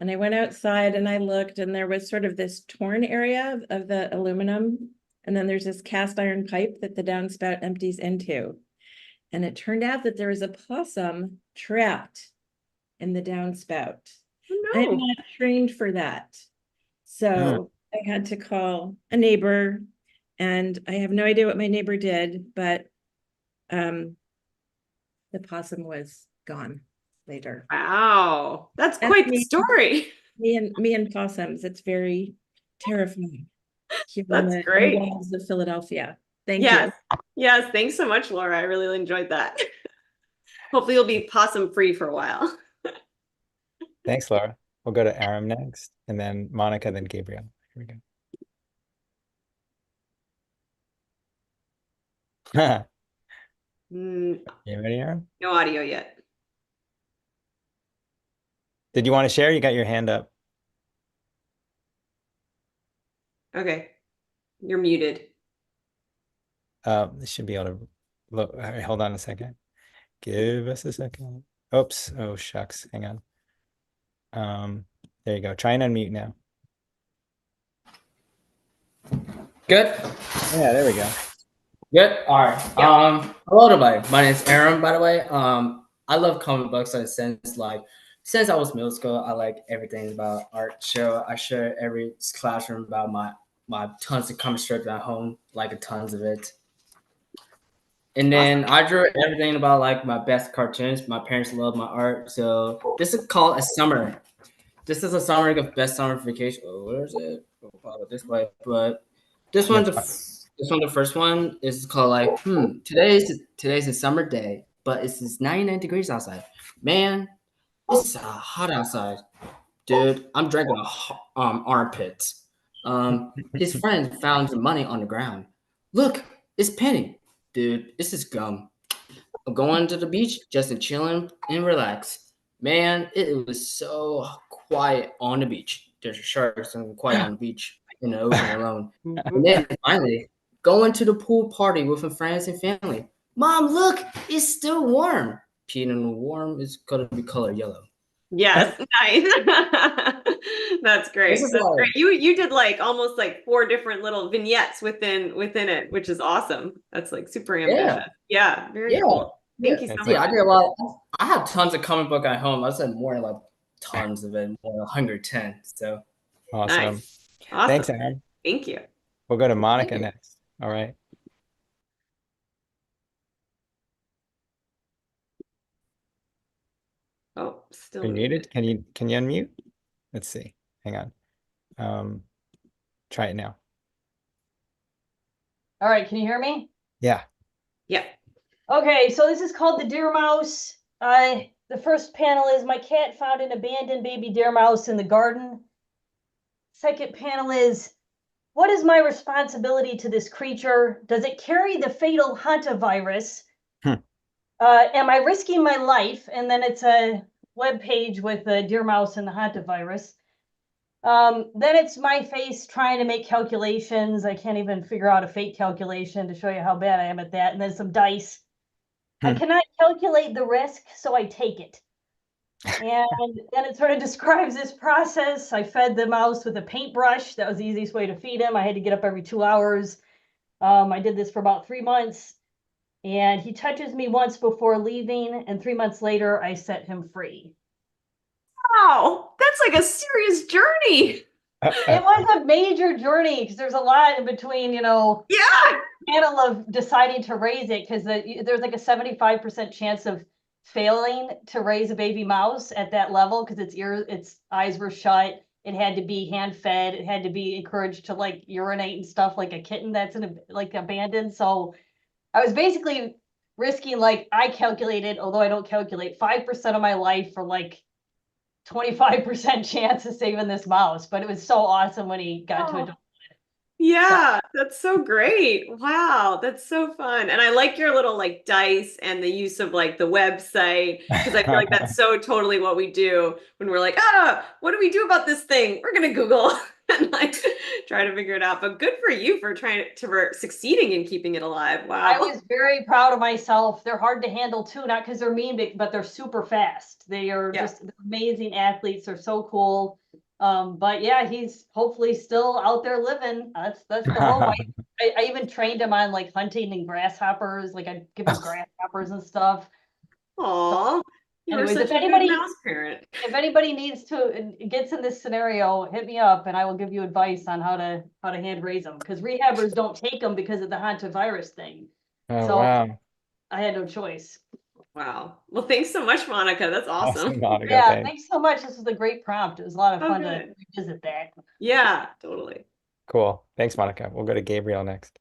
And I went outside and I looked and there was sort of this torn area of the aluminum. And then there's this cast iron pipe that the downspout empties into. And it turned out that there was a possum trapped in the downspout. Oh, I'm no. not trained for that. So I had to call a neighbor and I have no idea what my neighbor did, but the possum was gone. later. Wow, that's That's quite the me. story. Me and possums. It's very terrifying. Here in That's the great. walls of Philadelphia. Thank Yes. you. Yes. Thanks so much, Laura. I really enjoyed that. Hopefully you'll be possum free for a while. Thanks, Laura. We'll go to Aram next, and then Monica, then Gabriel. Here we go. Mm, You ready, Aram? no audio yet. Did you want to share? You got your hand up. Okay. You're muted. This should be able to look. All right, hold on a second. Give us a second. Oops. Oh, shucks. Hang on. There you go. Try and unmute now. Good. Yeah, there we go. Good. All right. Hello everybody. My name is Aaron, by the way. I love comic books in a sense, like since I was middle school, I like everything about art show. I share every classroom about my tons of comic strips at home, like tons of it. And then I drew everything about like my best cartoons. My parents love my art. So this is called a summer. This is a summary of best summer vacation. Oh, where is it? Oh, this way. But this one's the first one is called like, today's a summer day, but it's 99 degrees outside. Man, it's hot outside. Dude, I'm drinking armpits. His friend found some money on the ground. Look, it's penny. Dude, this is gum. I'm going to the beach just to chill and relax. Man, it was so quiet on the beach. There's sharks and quiet on the beach in the ocean alone. And then finally, going to the pool party with my friends and family. Mom, look, it's still warm. Peanut and warm is gonna be color yellow. Yes, nice. That's great. This is That's like- great. You did like almost like 4 different little vignettes within it, which is awesome. That's like super ambitious. Yeah, very cool. Thank you so See, much. I did a lot. I have tons of comic book at home. I said more like tons of it, more 110. So Awesome. Nice. Awesome. Thanks, Aaron. Thank you. We'll go to Monica next. All right. Oh, still Are you muted? Can you unmute? Let's see. Hang on. Try it now. All right, can you hear me? Yeah. Yeah. Okay, so this is called the Deer Mouse. The first panel is my cat found an abandoned baby deer mouse in the garden. Second panel is, what is my responsibility to this creature? Does it carry the fatal hantavirus? Am I risking my life? And then it's a web page with the deer mouse and the hantavirus. Then it's my face trying to make calculations. I can't even figure out a fate calculation to show you how bad I am at that. And then some dice. I cannot calculate the risk, so I take it. And then it sort of describes this process. I fed the mouse with a paintbrush. That was the easiest way to feed him. I had to get up every 2 hours. I did this for about 3 months. And he touches me once before leaving. And 3 months later, I set him free. Wow, that's like a serious journey. It was a major journey because there's a lot in between, panel of deciding to raise it because there's like a 75% chance of failing to raise a baby mouse at that level because its eyes were shut. It had to be hand fed. It had to be encouraged to like urinate and stuff like a kitten that's like abandoned. So I was basically risking, like I calculated, although I don't calculate, 5% of my life for like 25% chance of saving this mouse. But it was so awesome when he got to adult. Yeah, that's so great. Wow, that's so fun. And I like your little like dice and the use of like the website because I feel like that's so totally what we do when we're like, what do we do about this thing? We're gonna Google and like try to figure it out. But good for you for for succeeding in keeping it alive. Wow. I was very proud of myself. They're hard to handle too, not because they're mean, but they're super fast. They are just amazing athletes. They're so cool. But yeah, he's hopefully still out there living. That's the goal. I even trained him on like hunting and grasshoppers. Like I'd give him grasshoppers and stuff. Aw, you were Anyways, such if a good anybody mouse parent. if anybody needs to gets in this scenario, hit me up and I will give you advice on how to hand raise them. Because rehabbers don't take them because of the hantavirus thing. Oh, So wow. I had no choice. Wow. Well, thanks so much, Monica. That's awesome. Monica, Yeah, thanks. thanks so much. This was a great prompt. It was a lot of Oh, fun good. to revisit that. Yeah, totally. Cool. Thanks, Monica. We'll go to Gabriel next.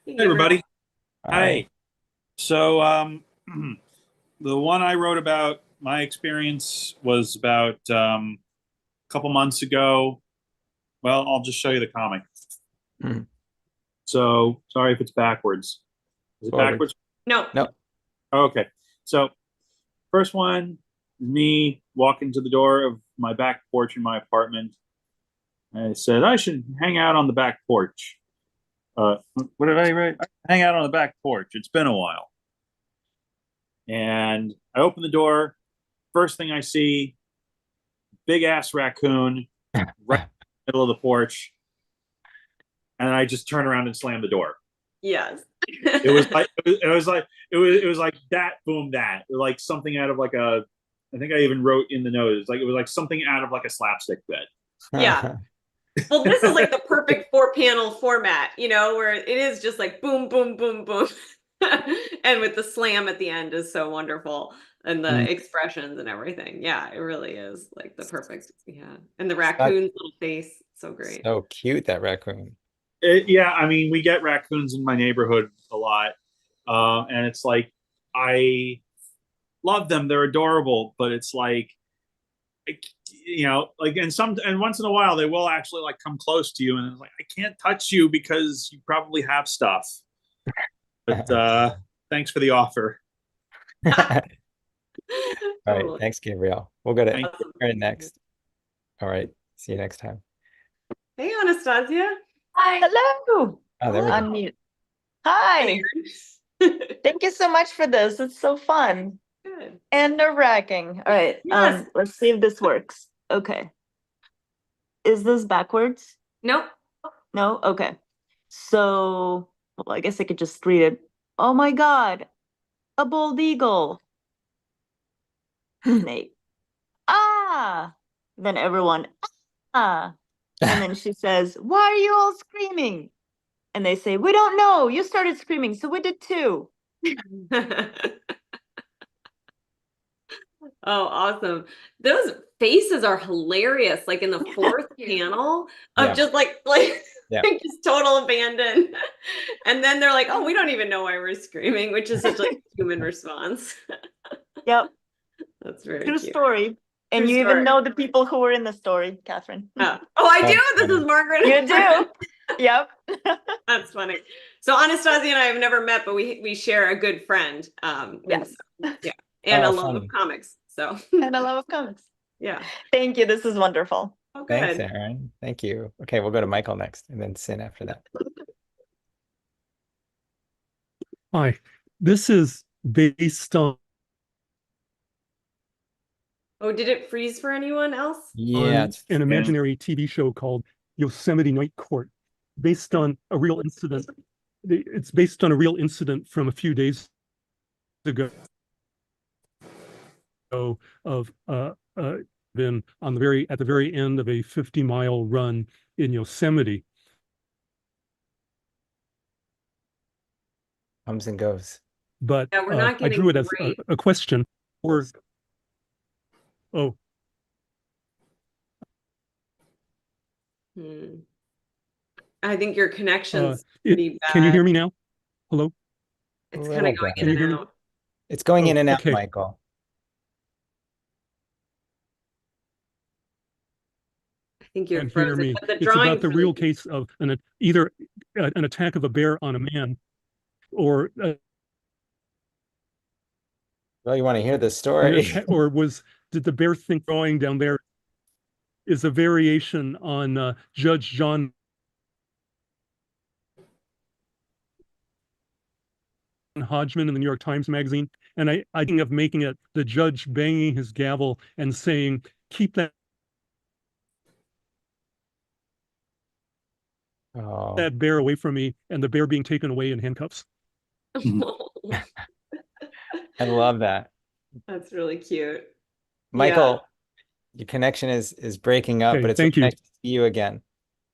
Hey, Hey, everybody. All right. Hi. So, the one I wrote about my experience was about a couple months ago. Well, I'll just show you the comic. Hmm. So, sorry if it's backwards. Is it Forward. backwards? No. No. Okay. So, first one is me walking to the door of my back porch in my apartment. I said I should hang out on the back porch. What did I write? Hang out on the back porch. It's been a while. And I open the door. First thing I see, big ass raccoon right in the middle of the porch. And I just turn around and slam the door. Yes. It was like that, boom, that. Like something out of like a, I think I even wrote in the notes, like it was like something out of like a slapstick bit. Yeah. Well, this is like the perfect 4-panel format, where it is just like boom, boom, boom, boom. And with the slam at the end is so wonderful. And the expressions and everything. Yeah, it really is like the perfect. Yeah. And the raccoon's little face. So great. So cute, that raccoon. Yeah, I mean, we get raccoons in my neighborhood a lot. And it's like, I love them. They're adorable, but it's like, and once in a while they will actually like come close to you, and it's like, I can't touch you because you probably have stuff. But thanks for the offer. All right, thanks, Gabriel. We'll go to Aaron next. All right, see you next time. Hey, Anastasia. Hi. Hello. Oh, there we go. Unmute. Hi. Thank you so much for this. It's so fun. Good. And nerve-wracking. All right. Yes. Let's see if this works. Okay. Is this backwards? Nope. No? Okay. So, well, I guess I could just read it. Oh my God. A bald eagle. Nate. Ah. Then everyone, ah. And then she says, why are you all screaming? And they say, we don't know. You started screaming, so we did too. Oh, awesome. Those faces are hilarious. Like in the fourth panel of just like just total abandon. And then they're like, oh, we don't even know why we're screaming, which is such like human response. Yep. That's very True cute. story. And True you story. even know the people who were in the story, Catherine. Oh, I do? This is Margaret. You do? Yep. That's funny. So Anastasia and I have never met, but we share a good friend. Yes. And a Oh, love fun. of comics. So And a love of comics. yeah. Thank you. This is wonderful. Oh, Thanks, good. Aaron. Thank you. Okay, we'll go to Michael next, and then Sin after that. Hi, this is based on Oh, did it freeze for anyone else? Yeah, it's an imaginary TV show called Yosemite Night Court, based on a real incident. It's based on a real incident from a few days ago of been on at the very end of a 50-mile run in Yosemite. comes and goes. But Yeah, we're not I getting drew it as great. a question. Oh, I think your connection's pretty bad. can you hear me now? Hello? It's A kind little of going bit. in and out. It's going in and out, okay. Michael. I think you're And hear frozen. me. But the It's drawing about the real case of either an attack of a bear on a man, or Well, you want to hear the story? or did the bear think drawing down there is a variation on Judge John Hodgman in the New York Times Magazine, and I think of making it the judge banging his gavel and saying, "Keep that bear away from me," and the bear being taken away in handcuffs. I love that. That's really cute. Michael, your connection is breaking up, Okay, but it's thank really you. nice to see you again.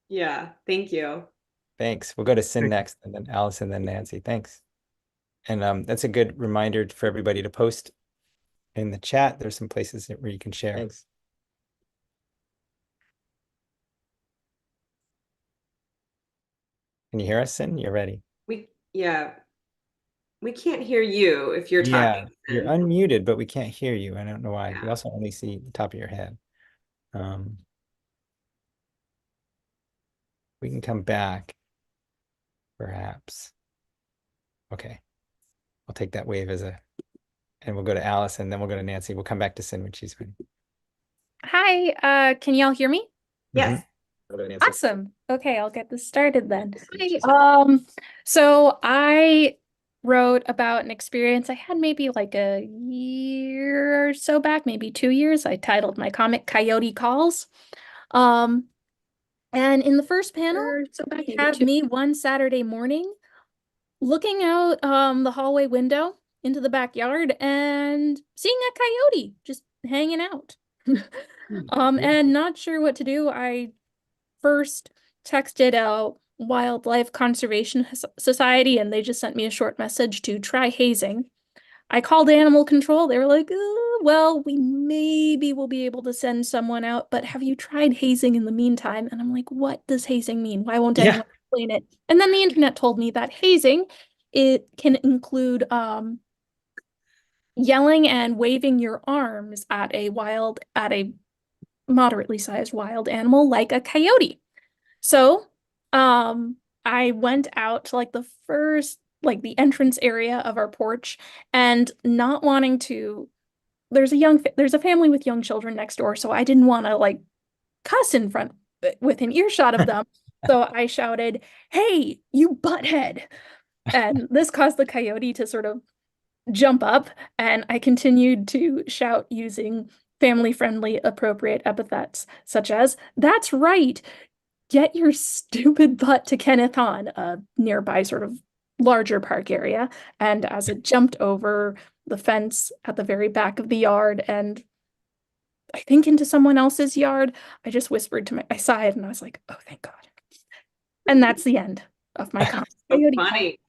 Yeah, thank you. Thanks. We'll go to Sin Thank you. next, and then Alice, and then Nancy. Thanks. And that's a good reminder for everybody to post in the chat. There's some places where you can share. Thanks. Can you hear us, Sin? You're ready. Yeah. We can't hear you if you're Yeah, talking. you're unmuted, but we can't hear you. I don't know why. Yeah. We also only see the top of your head. We can come back, perhaps. Okay. I'll take that wave as a, and we'll go to Alice, and then we'll go to Nancy. We'll come back to Sin when she's ready. Hi, can y'all hear me? Yes. Go to Nancy. Awesome. Okay, I'll get this started then. So I wrote about an experience I had maybe like a year or so back, maybe 2 years. I titled my comic Coyote Calls. And in the first panel, we had me one Saturday morning looking out the hallway window into the backyard and seeing a coyote just hanging out. And not sure what to do. I first texted out Wildlife Conservation Society, and they just sent me a short message to try hazing. I called animal control. They were like, well, we maybe will be able to send someone out, but have you tried hazing in the meantime? And I'm like, what does hazing mean? Why won't anyone explain it? And then the internet told me that hazing, it can include yelling and waving your arms at a moderately sized wild animal like a coyote. So, I went out to like the first, like the entrance area of our porch, and not wanting to, there's a family with young children next door, so I didn't want to like cuss in front within earshot of them. So I shouted, "Hey, you butthead." And this caused the coyote to sort of jump up, and I continued to shout using family-friendly appropriate epithets such as, "That's right. Get your stupid butt to Kenneth on," a nearby sort of larger park area. And as it jumped over the fence at the very back of the yard and I think into someone else's yard, I just whispered to I sighed and I was like, oh, thank God. And that's the end of my comic. So funny.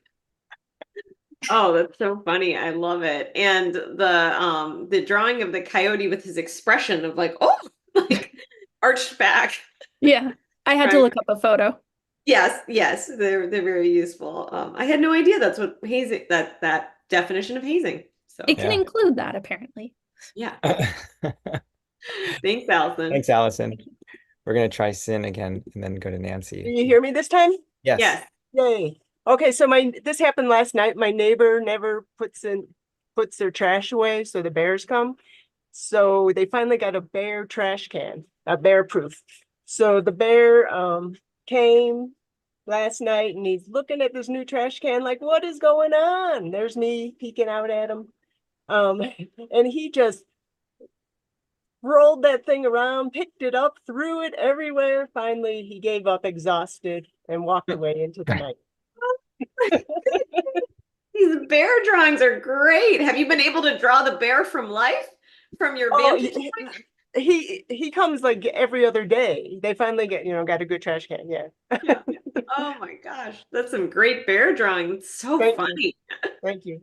Oh, that's so funny. I love it. And the drawing of the coyote with his expression of like, oh, like arched back. Yeah. I had to look up a photo. Yes, they're very useful. I had no idea that's what hazing, that definition of hazing. So it can include that apparently. Yeah. Thanks, Allison. Thanks, Allison. We're gonna try Sin again and then go to Nancy. Can you hear me this time? Yes. Yes. Yay. Okay, so this happened last night. My neighbor never puts their trash away, so the bears come. So they finally got a bear trash can, a bear proof. So the bear came last night and he's looking at this new trash can like, what is going on? There's me peeking out at him. And he just rolled that thing around, picked it up, threw it everywhere. Finally, he gave up exhausted and walked away into the night. These bear drawings are great. Have you been able to draw the bear from life from your vantage point? He comes like every other day. They finally got a good trash can. Yeah. Oh my gosh, that's some great bear drawing. It's so funny. Thank you.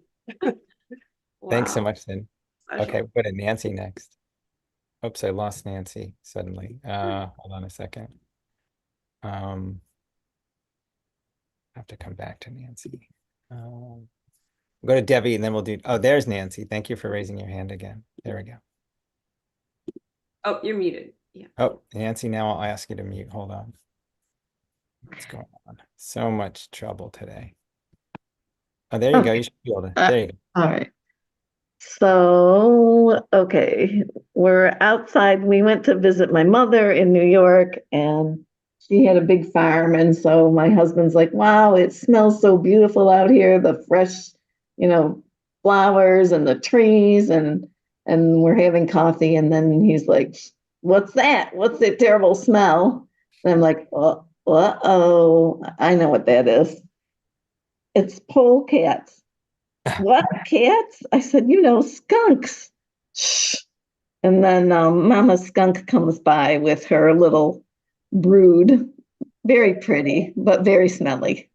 Thanks so much, Sin. Special. Okay, we'll go to Nancy next. Oops, I lost Nancy suddenly. Hold on a second. I have to come back to Nancy. We'll go to Debbie and then we'll do, oh, there's Nancy. Thank you for raising your hand again. There we go. Oh, you're muted. Yeah. Oh, Nancy, now I'll ask you to mute. Hold on. What's going on? So much trouble today. Oh, there you go. You should be able to. There you go. All right. So, okay, we're outside. We went to visit my mother in New York, and she had a big farm. And so my husband's like, wow, it smells so beautiful out here, the fresh, flowers and the trees, and we're having coffee. And then he's like, what's that? What's that terrible smell? And I'm like, uh-oh, I know what that is. It's polecats. What, cats? I said, skunks. Shh. And then Mama Skunk comes by with her little brood. Very pretty, but very smelly.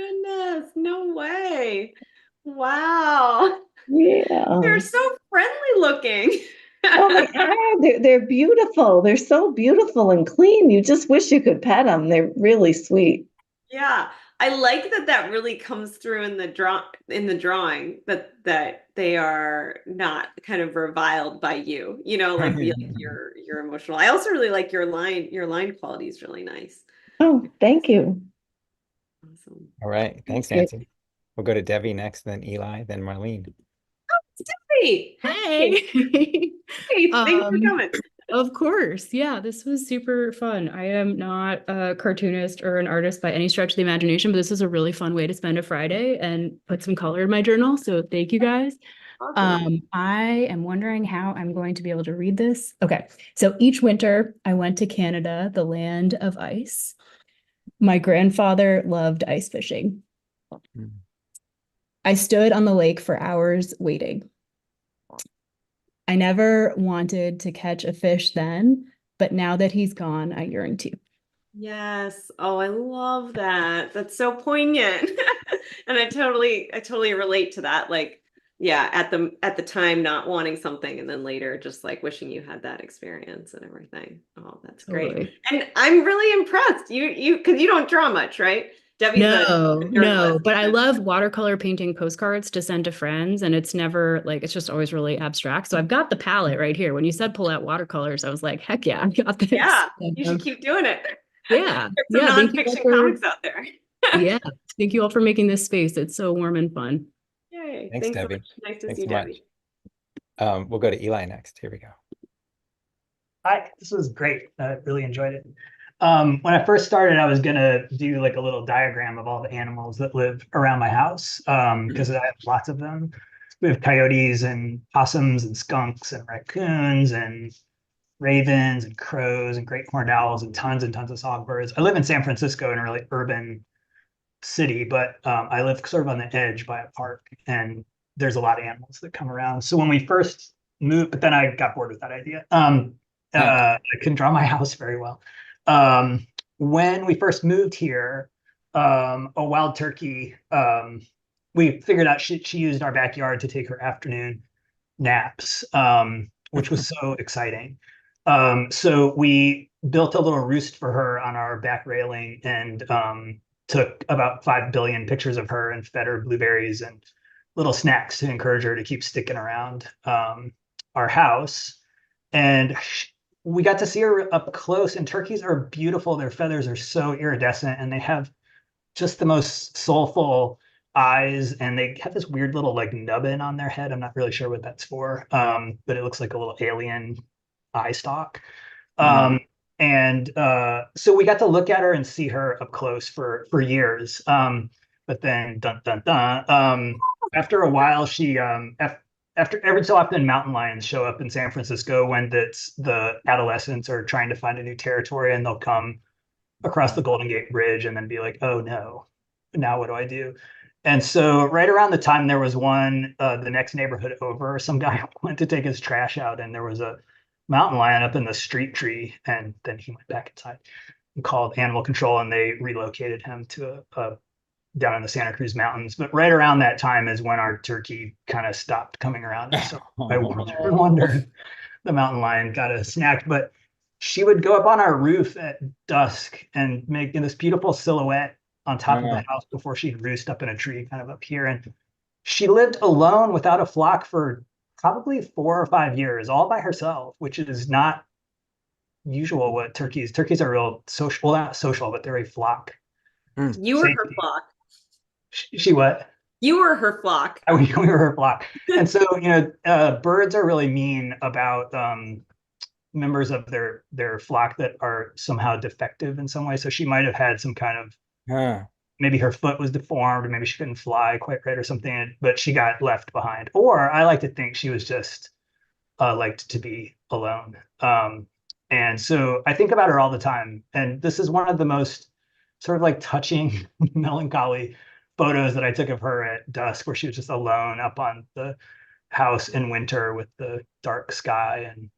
goodness, no way. Wow. Yeah. They're so friendly looking. Oh, they are. They're beautiful. They're so beautiful and clean. You just wish you could pet them. They're really sweet. Yeah, I like that really comes through in the drawing that they are not kind of reviled by you. You know, like you're emotional. I also really like your line quality is really nice. Oh, thank you. Awesome. All right. Thanks, Thank Nancy. We'll go to Debbie next, then Eli, then Marlene. Debbie. Hey. Hey, thanks for coming. Of course. Yeah, this was super fun. I am not a cartoonist or an artist by any stretch of the imagination, but this is a really fun way to spend a Friday and put some color in my journal. So thank you guys. Awesome. I am wondering how I'm going to be able to read this. Okay. So each winter I went to Canada, the land of ice. My grandfather loved ice fishing. I stood on the lake for hours waiting. I never wanted to catch a fish then, but now that he's gone, I yearn to. Yes. Oh, I love that. That's so poignant. And I totally relate to that. Like, yeah, at the time not wanting something and then later just like wishing you had that experience and everything. Oh, that's great. Totally. And I'm really impressed. You because you don't draw much, right? Debbie's a No, but I love watercolor painting postcards to send to friends, and it's never like it's just always really abstract. So I've got the palette right here. When you said pull out watercolors, I was like, heck yeah, I got this. Yeah, you should keep doing it. Yeah, There's some Thank you all nonfiction for, comics out there. yeah, thank you all for making this space. It's so warm and fun. Yay. Thanks, Thanks so Debbie. much. Nice to Thanks see you, so much. Debbie. We'll go to Eli next. Here we go. Hi, this was great. I really enjoyed it. When I first started, I was gonna do like a little diagram of all the animals that live around my house because I have lots of them. We have coyotes and possums and skunks and raccoons and ravens and crows and great horned owls and tons of songbirds. I live in San Francisco in a really urban city, but I live sort of on the edge by a park, and there's a lot of animals that come around. So when we first moved, but then I got bored with that idea. I couldn't draw my house very well. When we first moved here, a wild turkey, we figured out she used our backyard to take her afternoon naps, which was so exciting. So we built a little roost for her on our back railing and took about 5 billion pictures of her and fed her blueberries and little snacks to encourage her to keep sticking around our house. And we got to see her up close, and turkeys are beautiful. Their feathers are so iridescent, and they have just the most soulful eyes, and they have this weird little like nubbin on their head. I'm not really sure what that's for, but it looks like a little alien eye stalk. And so we got to look at her and see her up close for years. But then after a while, she after every so often mountain lions show up in San Francisco when the adolescents are trying to find a new territory, and they'll come across the Golden Gate Bridge and then be like, oh no, now what do I do? And so right around the time there was one, the next neighborhood over, some guy went to take his trash out, and there was a mountain lion up in the street tree, and then he went back inside and called animal control, and they relocated him to a down in the Santa Cruz Mountains. But right around that time is when our turkey kind of stopped coming around. And so I wondered the mountain lion got a snack, but she would go up on our roof at dusk and make this beautiful silhouette on top of the house before she'd roost up in a tree kind of up here. And she lived alone without a flock for probably 4 or 5 years, all by herself, which is not usual what turkeys are real social, well, not social, but they're a flock. You were her flock. She what? You were her flock. We were her flock. And so, birds are really mean about members of their flock that are somehow defective in some way. So she might have had some kind of, maybe her foot was deformed, or maybe she couldn't fly quite right or something, but she got left behind. Or I like to think she was just liked to be alone. And so I think about her all the time. And this is one of the most sort of like touching, melancholy photos that I took of her at dusk, where she was just alone up on the house in winter with the dark sky and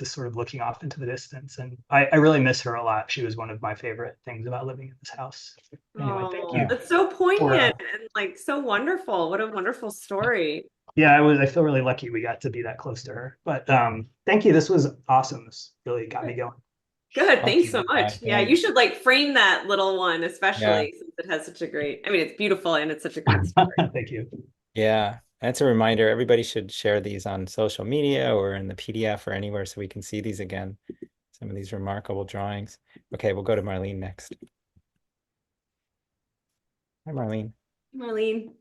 just sort of looking off into the distance. And I really miss her a lot. She was one of my favorite things about living in this house. Anyway, thank you. That's so for, poignant and like so wonderful. What a wonderful story. yeah, I feel really lucky we got to be that close to her. But thank you. This was awesome. This really got me going. Good. Thanks so Awesome. much. Yeah, you Thanks. should like frame that little one, Yeah. especially since it has such a great, I mean, it's beautiful and it's such a great story. Thank you. Yeah. That's a reminder. Everybody should share these on social media or in the PDF or anywhere so we can see these again. Some of these remarkable drawings. Okay, we'll go to Marlene next. Hi, Marlene. Marlene.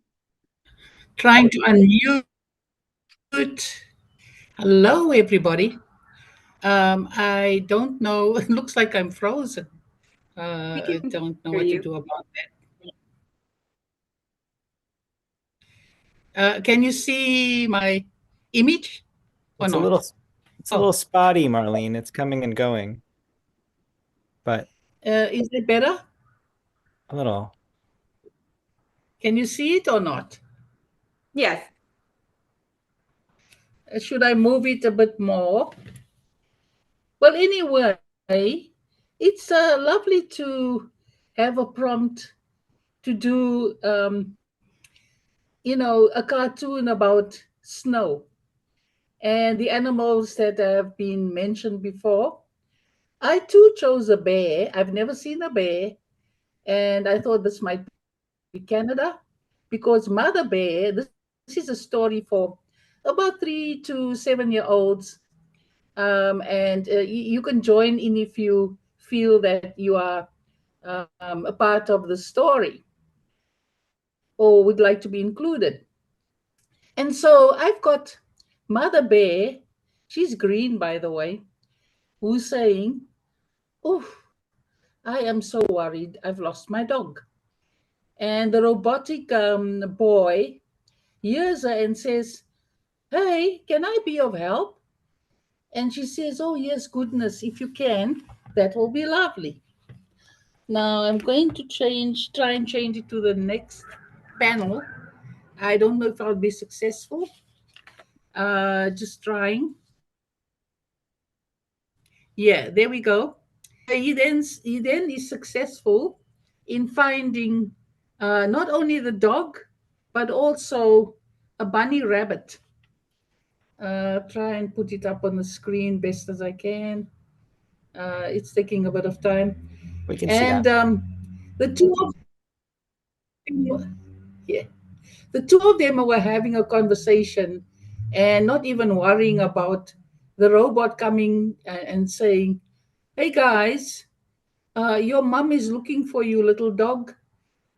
Trying to unmute. Hello, everybody. I don't know. It looks like I'm frozen. I don't know what to do about that. Can you see my image or It's a not? little, it's a little spotty, Marlene. It's coming and going, but Is it better? a little. Can you see it or not? Yes. Should I move it a bit more? Well, anyway, it's lovely to have a prompt to do, a cartoon about snow and the animals that have been mentioned before. I too chose a bear. I've never seen a bear, and I thought this might be Canada because Mother Bear, this is a story for about 3 to 7-year-olds. And you can join in if you feel that you are a part of the story or would like to be included. And so I've got Mother Bear, she's green, by the way, who's saying, "Oh, I am so worried. I've lost my dog." And the robotic boy hears her and says, "Hey, can I be of help?" And she says, "Oh, yes, goodness, if you can, that will be lovely." Now I'm going to try and change it to the next panel. I don't know if I'll be successful. Just trying. Yeah, there we go. He then is successful in finding not only the dog, but also a bunny rabbit. Try and put it up on the screen best as I can. It's taking a bit of time. We can see that. The two of yeah, the two of them were having a conversation and not even worrying about the robot coming and saying, "Hey guys, your mom is looking for you, little dog."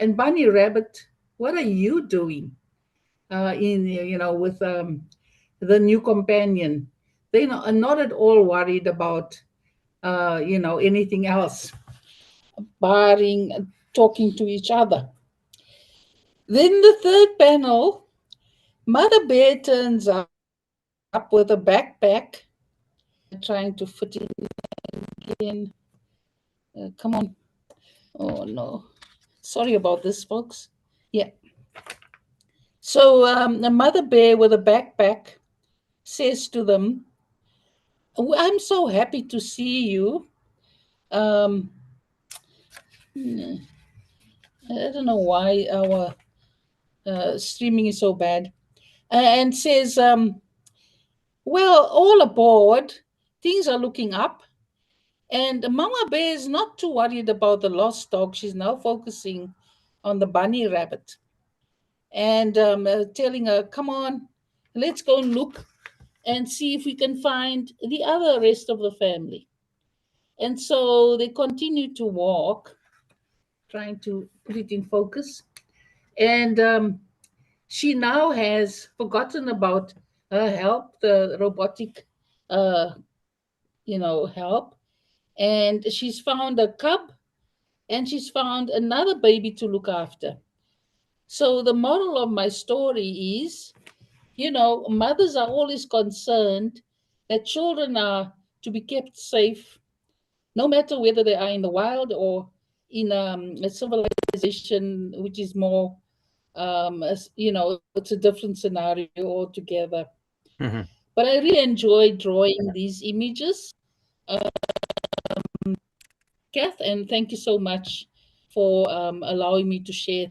And Bunny Rabbit, what are you doing with the new companion? They are not at all worried about anything else, barring talking to each other. Then the third panel, Mother Bear turns up with a backpack, trying to fit in again. Come on. Oh, no. Sorry about this, folks. Yeah. So the Mother Bear with a backpack says to them, "Oh, I'm so happy to see you. I don't know why our streaming is so bad." And says, "Well, all aboard. Things are looking up. And Mama Bear is not too worried about the lost dog. She's now focusing on the bunny rabbit. And telling her, come on, let's go and look and see if we can find the other rest of the family." And so they continue to walk, trying to put it in focus. And she now has forgotten about her help, the robotic, help. And she's found a cub and she's found another baby to look after. So the moral of my story is, mothers are always concerned that children are to be kept safe, no matter whether they are in the wild or in a civilization, which is more, it's a different scenario altogether. Mm-hmm. But I really enjoy drawing these images. Kath, and thank you so much for allowing me to share.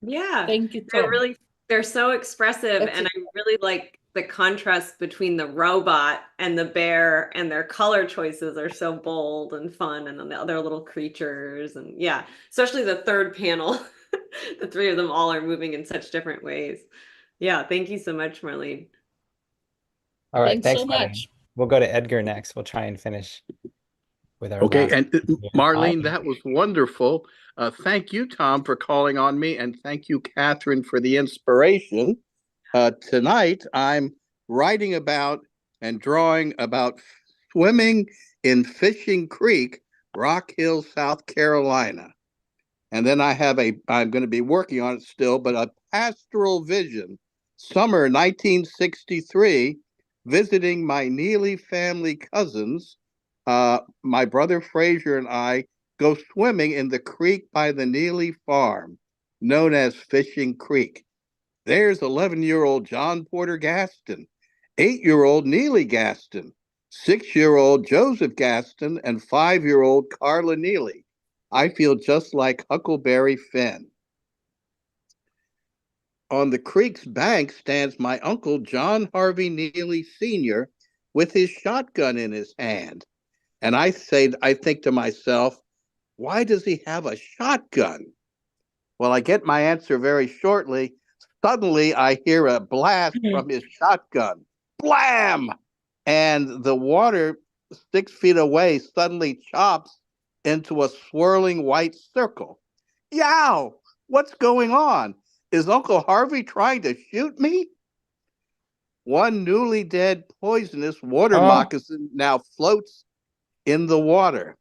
Yeah, Thank you, Tom. they're so expressive, That's and it. I really like the contrast between the robot and the bear, and their color choices are so bold and fun, and then the other little creatures, and yeah, especially the third panel. The three of them all are moving in such different ways. Yeah, thank you so much, Marlene. All right, Thanks thanks, so Marlene. much. We'll go to Edgar next. We'll try and finish with our Okay, last. and Marlene, that was wonderful. Thank you, Tom, for calling on me, and thank you, Katharine, for the inspiration. Tonight, I'm writing about and drawing about swimming in Fishing Creek, Rock Hill, South Carolina. And then I'm going to be working on it still, but a pastoral vision, summer 1963, visiting my Neely family cousins. My brother Fraser and I go swimming in the creek by the Neely farm, known as Fishing Creek. There's 11-year-old John Porter Gaston, 8-year-old Neely Gaston, 6-year-old Joseph Gaston, and 5-year-old Carla Neely. I feel just like Huckleberry Finn. On the creek's bank stands my uncle John Harvey Neely Sr. with his shotgun in his hand. And I think to myself, why does he have a shotgun? Well, I get my answer very shortly. Suddenly, I hear a blast from his shotgun. Blam! And the water 6 feet away suddenly chops into a swirling white circle. Yow! What's going on? Is Uncle Harvey trying to shoot me? One newly dead poisonous water moccasin now floats in the water.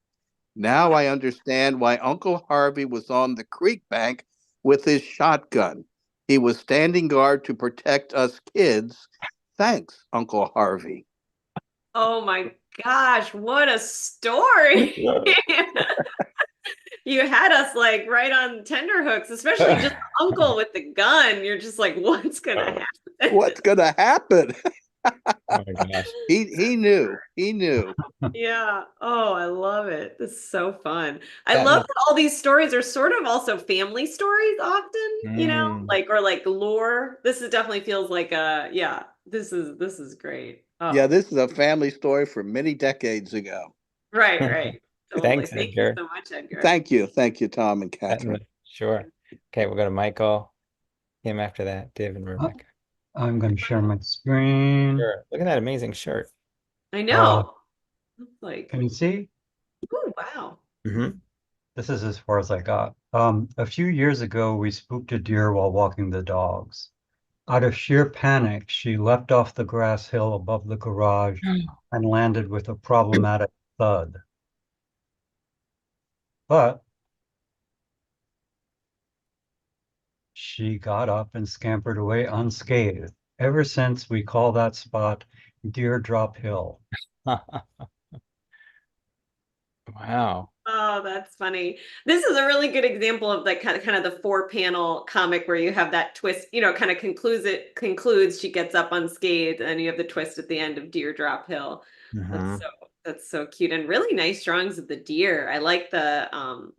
Now I understand why Uncle Harvey was on the creek bank with his shotgun. He was standing guard to protect us kids. Thanks, Uncle Harvey. Oh my gosh, what a story. You had us like right on tenterhooks, especially just uncle with the gun. You're just like, what's gonna happen? What's gonna happen? Oh my gosh. He knew. He knew. Yeah. Oh, I love it. This is so fun. I That love is- that all these stories are sort of also family stories often, you know, or like lore. This is definitely feels like yeah, this is great. Oh. Yeah, this is a family story from many decades ago. Right. Totally. Thanks, Thank you Edgar. so much, Edgar. Thank you, Tom and Katharine. Sure. Okay, we'll go to Michael. Him after that, Div and Rebecca. I'm going to share my screen. Sure. Look at that amazing shirt. I know. Like, Can you see? oh wow. Mm-hmm. This is as far as I got. A few years ago, we spooked a deer while walking the dogs. Out of sheer panic, she leapt off the grass hill above the garage and landed with a problematic thud. But she got up and scampered away unscathed. Ever since, we call that spot Deer Drop Hill. Wow. Oh, that's funny. This is a really good example of like kind of the 4-panel comic where you have that twist, you know, kind of concludes she gets up unscathed, and you have the twist at the end of Deer Drop Hill. That's so cute, and really nice drawings of the deer. I like the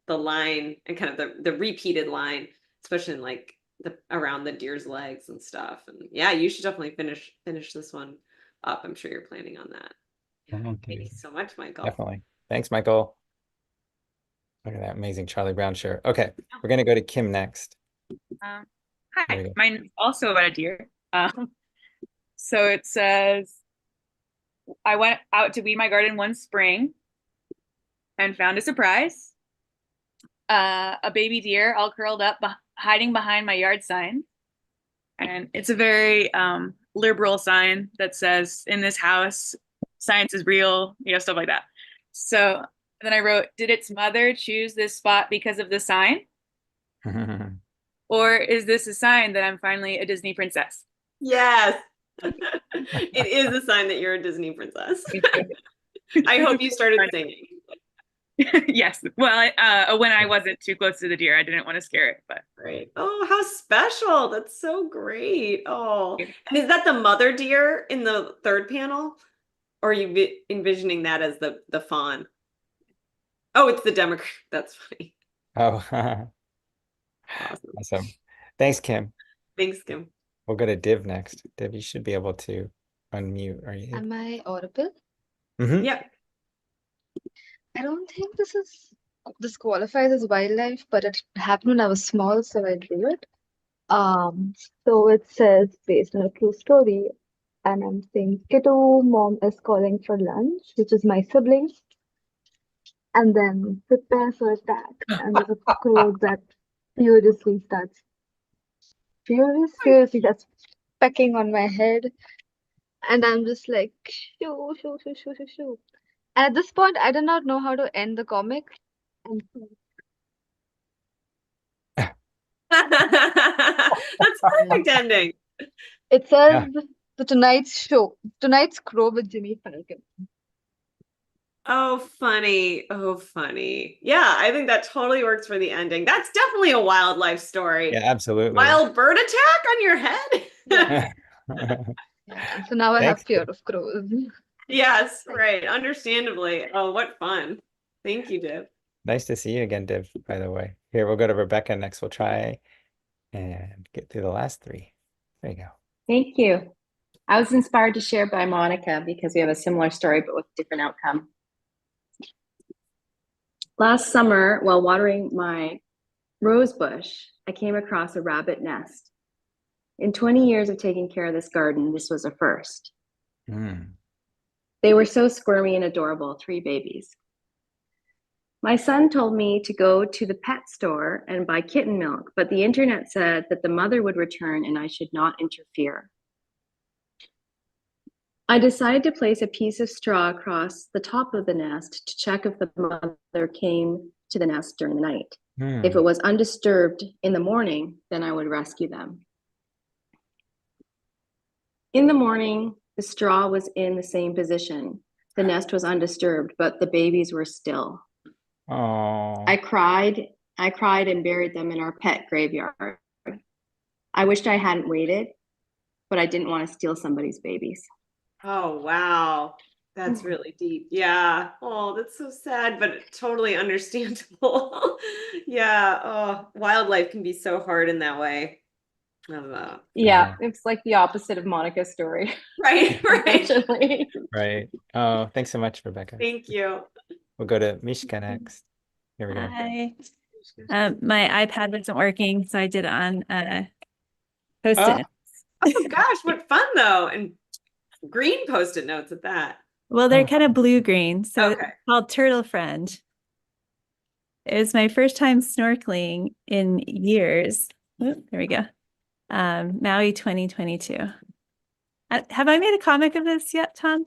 line and kind of the repeated line, especially in like the around the deer's legs and stuff. And yeah, you should definitely finish this one up. I'm sure you're planning on that. Thank you so much, Michael. Definitely. Thanks, Michael. Look at that amazing Charlie Brown shirt. Okay, we're gonna go to Kim next. Hi, mine's also about a deer. So it says, I went out to weed my garden one spring and found a surprise. A baby deer all curled up, hiding behind my yard sign. And it's a very liberal sign that says, in this house, science is real, you know, stuff like that. So then I wrote, did its mother choose this spot because of the sign? Or is this a sign that I'm finally a Disney princess? Yes. It is a sign that you're a Disney princess. I hope you started singing. Yes. Well, when I wasn't too close to the deer, I didn't want to scare it, but Right. Oh, how special. That's so great. Oh, and is that the mother deer in the third panel? Or are you envisioning that as the fawn? Oh, it's the Democrat. That's funny. Oh, Awesome. awesome. Thanks, Kim. Thanks, Kim. We'll go to Div next. Div, you should be able to unmute. Are you? Am I audible? Mhm. Yeah. I don't think this qualifies as wildlife, but it happened when I was small, so I drew it. So it says based on a true story, and I'm saying Kiddo, mom is calling for lunch, which is my sibling, and then prepare for attack. And there's a crow that furiously that's pecking on my head, and I'm just like shoo, shoo, shoo, shoo, shoo, shoo. And at this point, I did not know how to end the comic. And That's perfect ending. it says tonight's crow with Jimmy Falcon. Oh, funny. Oh, funny. Yeah, I think that totally works for the ending. That's definitely a wildlife story. Yeah, absolutely. Wild bird attack on your head? Yeah, so now I have Thanks. fear of crows. Yes, right. Understandably. Oh, what fun. Thank you, Div. Nice to see you again, Div, by the way. Here, we'll go to Rebecca next. We'll try and get through the last three. There you go. Thank you. I was inspired to share by Monica because we have a similar story, but with a different outcome. Last summer, while watering my rose bush, I came across a rabbit nest. In 20 years of taking care of this garden, this was a first. They were so squirmy and adorable, 3 babies. My son told me to go to the pet store and buy kitten milk, but the internet said that the mother would return and I should not interfere. I decided to place a piece of straw across the top of the nest to check if the mother came to the nest during the night. If it was undisturbed in the morning, then I would rescue them. In the morning, the straw was in the same position. The nest was undisturbed, but the babies were still. Oh. I cried and buried them in our pet graveyard. I wished I hadn't waited, but I didn't want to steal somebody's babies. Oh, wow. That's really deep. Yeah. Oh, that's so sad, but totally understandable. Yeah. Oh, wildlife can be so hard in that way. Yeah, it's like the opposite of Monica's story. Right, right. Unfortunately. Right. Oh, thanks so much, Rebecca. Thank you. We'll go to Mishka next. Here we go. Hi. My iPad wasn't working, so I did it on Post-it. Oh gosh, what fun though. And green Post-it notes at that. Well, they're kind of blue-green, so it's called Turtle Friend. It was my first time snorkeling in years. Oop, there we go. Maui 2022. Have I made a comic of this yet, Tom?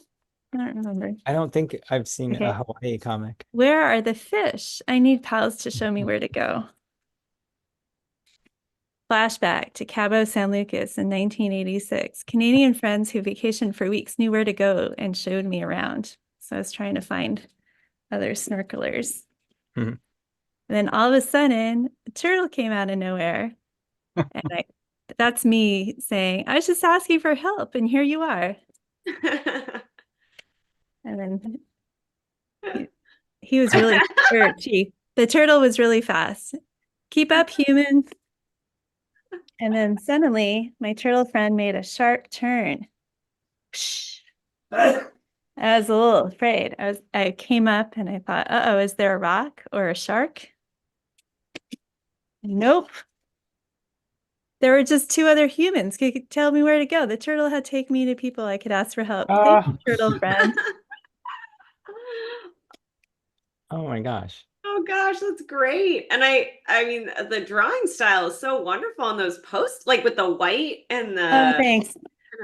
I don't remember. I don't think I've seen Okay. a Hawaii comic. Where are the fish? I need pals to show me where to go. Flashback to Cabo San Lucas in 1986. Canadian friends who vacationed for weeks knew where to go and showed me around. So I was trying to find other snorkelers. Mhm. And then all of a sudden, a turtle came out of nowhere. And that's me saying, I was just asking for help, and here you are. And then he was really, the turtle was really fast. Keep up, human. And then suddenly, my turtle friend made a sharp turn. I was a little afraid. I came up and I thought, uh-oh, is there a rock or a shark? Nope. There were just 2 other humans who could tell me where to go. The turtle had taken me to people I could ask for help. Thank you, turtle friend. Oh my gosh. Oh gosh, that's great. And I mean, the drawing style is so wonderful on those posts, like with the white and the. Oh, thanks.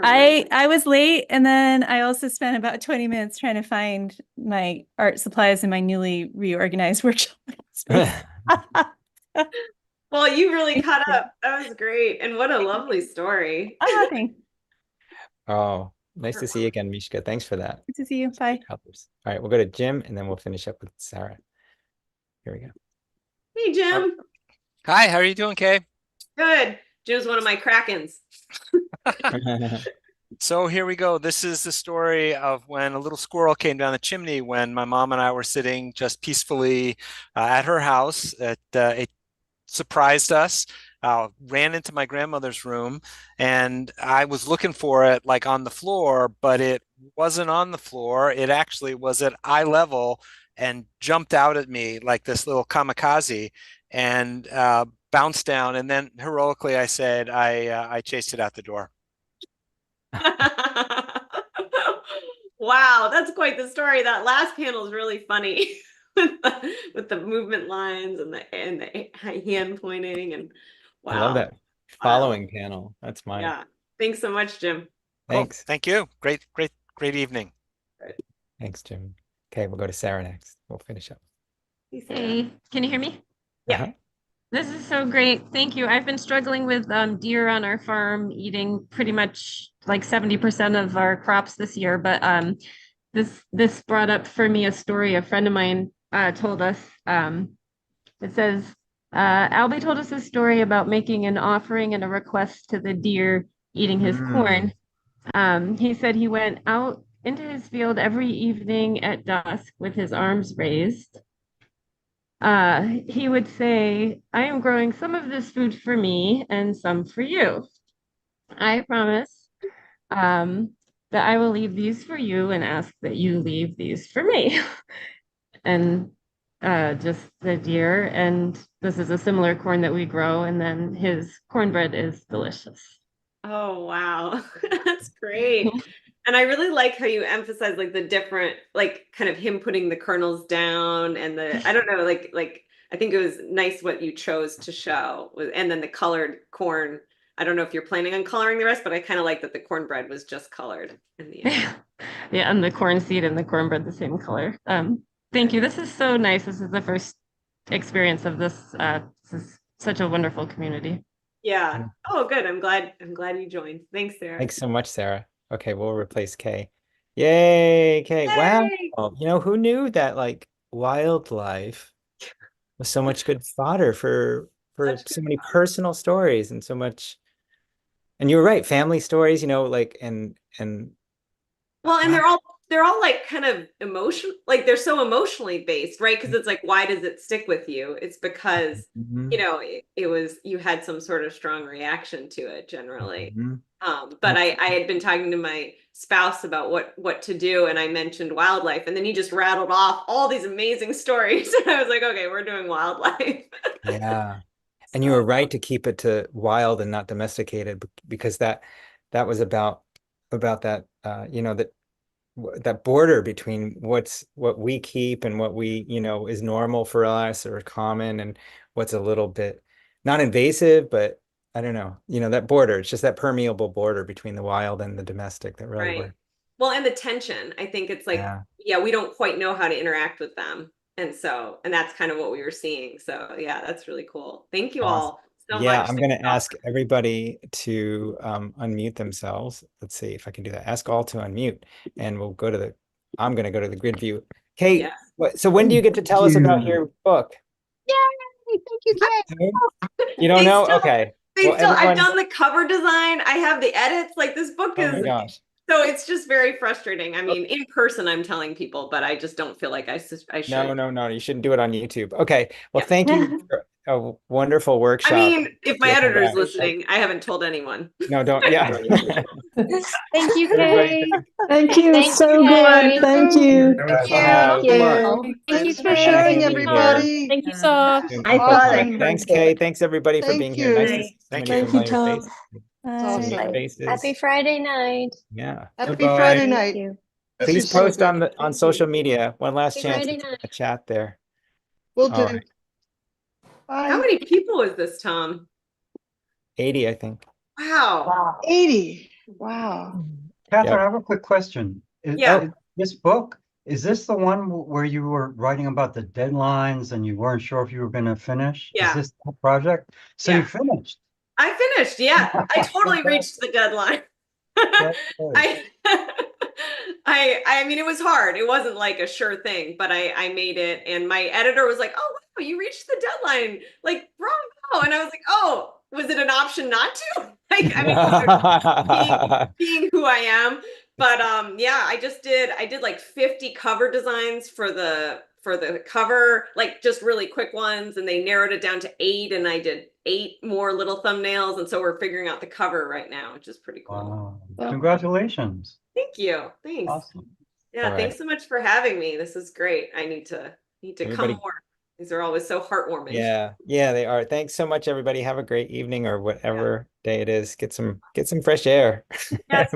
I was late, and then I also spent about 20 minutes trying to find my art supplies in my newly reorganized workshop space. Well, you really caught up. That was great. And what a lovely story. Oh, thanks. Oh, nice to see you again, Mishka. Thanks for that. Good to see you. Bye. All right, we'll go to Jim and then we'll finish up with Sarah. Here we go. Hey, Jim. Hi, how are you doing, Kay? Good. Jim's one of my Krakens. So here we go. This is the story of when a little squirrel came down the chimney when my mom and I were sitting just peacefully at her house. It surprised us. Ran into my grandmother's room, and I was looking for it like on the floor, but it wasn't on the floor. It actually was at eye level and jumped out at me like this little kamikaze and bounced down. And then heroically, I said, I chased it out the door. Wow, that's quite the story. That last panel is really funny with the movement lines and the hand pointing and wow. I love that following panel. That's mine. Yeah. Thanks so much, Jim. Thanks. Cool. Thank you. Great evening. Thanks, Jim. Okay, we'll go to Sarah next. We'll finish up. Hey, can you hear me? Yeah. This is so great. Thank you. I've been struggling with deer on our farm, eating pretty much like 70% of our crops this year. But this brought up for me a story a friend of mine told us. It says, Albie told us a story about making an offering and a request to the deer eating his corn. He said he went out into his field every evening at dusk with his arms raised. He would say, I am growing some of this food for me and some for you. I promise that I will leave these for you and ask that you leave these for me. And just the deer. And this is a similar corn that we grow. And then his cornbread is delicious. Oh, wow. That's great. And I really like how you emphasize like the different, like kind of him putting the kernels down and I don't know, like I think it was nice what you chose to show and then the colored corn. I don't know if you're planning on coloring the rest, but I kind of like that the cornbread was just colored in the end. Yeah, and the corn seed and the cornbread the same color. Thank you. This is so nice. This is the first experience of this. This is such a wonderful community. Yeah. Oh, good. I'm glad you joined. Thanks, Sarah. Thanks so much, Sarah. Okay, we'll replace Kay. Yay, Kay. Wow. You know, who knew that like wildlife was so much good fodder for so many personal stories and so much. And you were right, family stories, you know, like and well, and they're all like kind of emotion, like they're so emotionally based, right? Because it's like, why does it stick with you? It's because, you know, it was, you had some sort of strong reaction to it generally. But I had been talking to my spouse about what to do, and I mentioned wildlife, and then he just rattled off all these amazing stories. And I was like, okay, we're doing wildlife. Yeah. And you were right to keep it to wild and not domesticated, because that was about that you know, that border between what we keep and what we, you know, is normal for us or common, and what's a little bit not invasive, but I don't know, you know, that border. It's just that permeable border between the wild and the domestic that really Right. Well, and the tension, I think it's like, yeah, we don't quite know how to interact with them. And that's kind of what we were seeing. So yeah, that's really cool. Thank you all so much. Yeah, I'm going to ask everybody to unmute themselves. Let's see if I can do that. Ask all to unmute, and we'll go to I'm going to go to the grid view. Kate, so when do you get to tell us about your book? Yay! Thank you, Kate. You don't know? Okay. Well, I've done the cover design. I have the edits. Like this book is, oh my gosh. So it's just very frustrating. I mean, in person, I'm telling people, but I just don't feel like I should. No, you shouldn't do it on YouTube. Okay. Well, thank you for a wonderful workshop. I mean, if my editor is listening, I haven't told anyone. No, don't. Yeah. Thank you, Kay. Thank you. So good. Thank you. Thank you. Thanks for sharing, everybody. Thank you, Saw. Thanks, Kay. Thanks, everybody, for being here. Nice to see so many familiar faces. Familiar faces. Happy Friday night. Yeah. Happy Friday night. Please post on social media. One last Happy chance Friday to night. chat there. Will All do. right. How many people is this, Tom? 80, I think. Wow. 80. Wow. Catherine, I have a quick question. Yeah. This book, is this the one where you were writing about the deadlines and you weren't sure if you were going to finish? Yeah. Is this the project? So you finished. I finished. Yeah. I totally reached the deadline. I mean, it was hard. It wasn't like a sure thing, but I made it. And my editor was like, oh, you reached the deadline. Like, bravo. And I was like, oh, was it an option not to? Like, I mean, being who I am. But yeah, I did like 50 cover designs for the cover, like just really quick ones, and they narrowed it down to 8, and I did 8 more little thumbnails, and so we're figuring out the cover right now, which is pretty cool. Wow. Congratulations. Thank you. Thanks. Awesome. Yeah, All thanks right. so much for having me. This is great. I need to Everybody- come more. These are always so heartwarming. Yeah, they are. Thanks so much, everybody. Have a great evening or whatever day it is. Get some fresh air. Yes.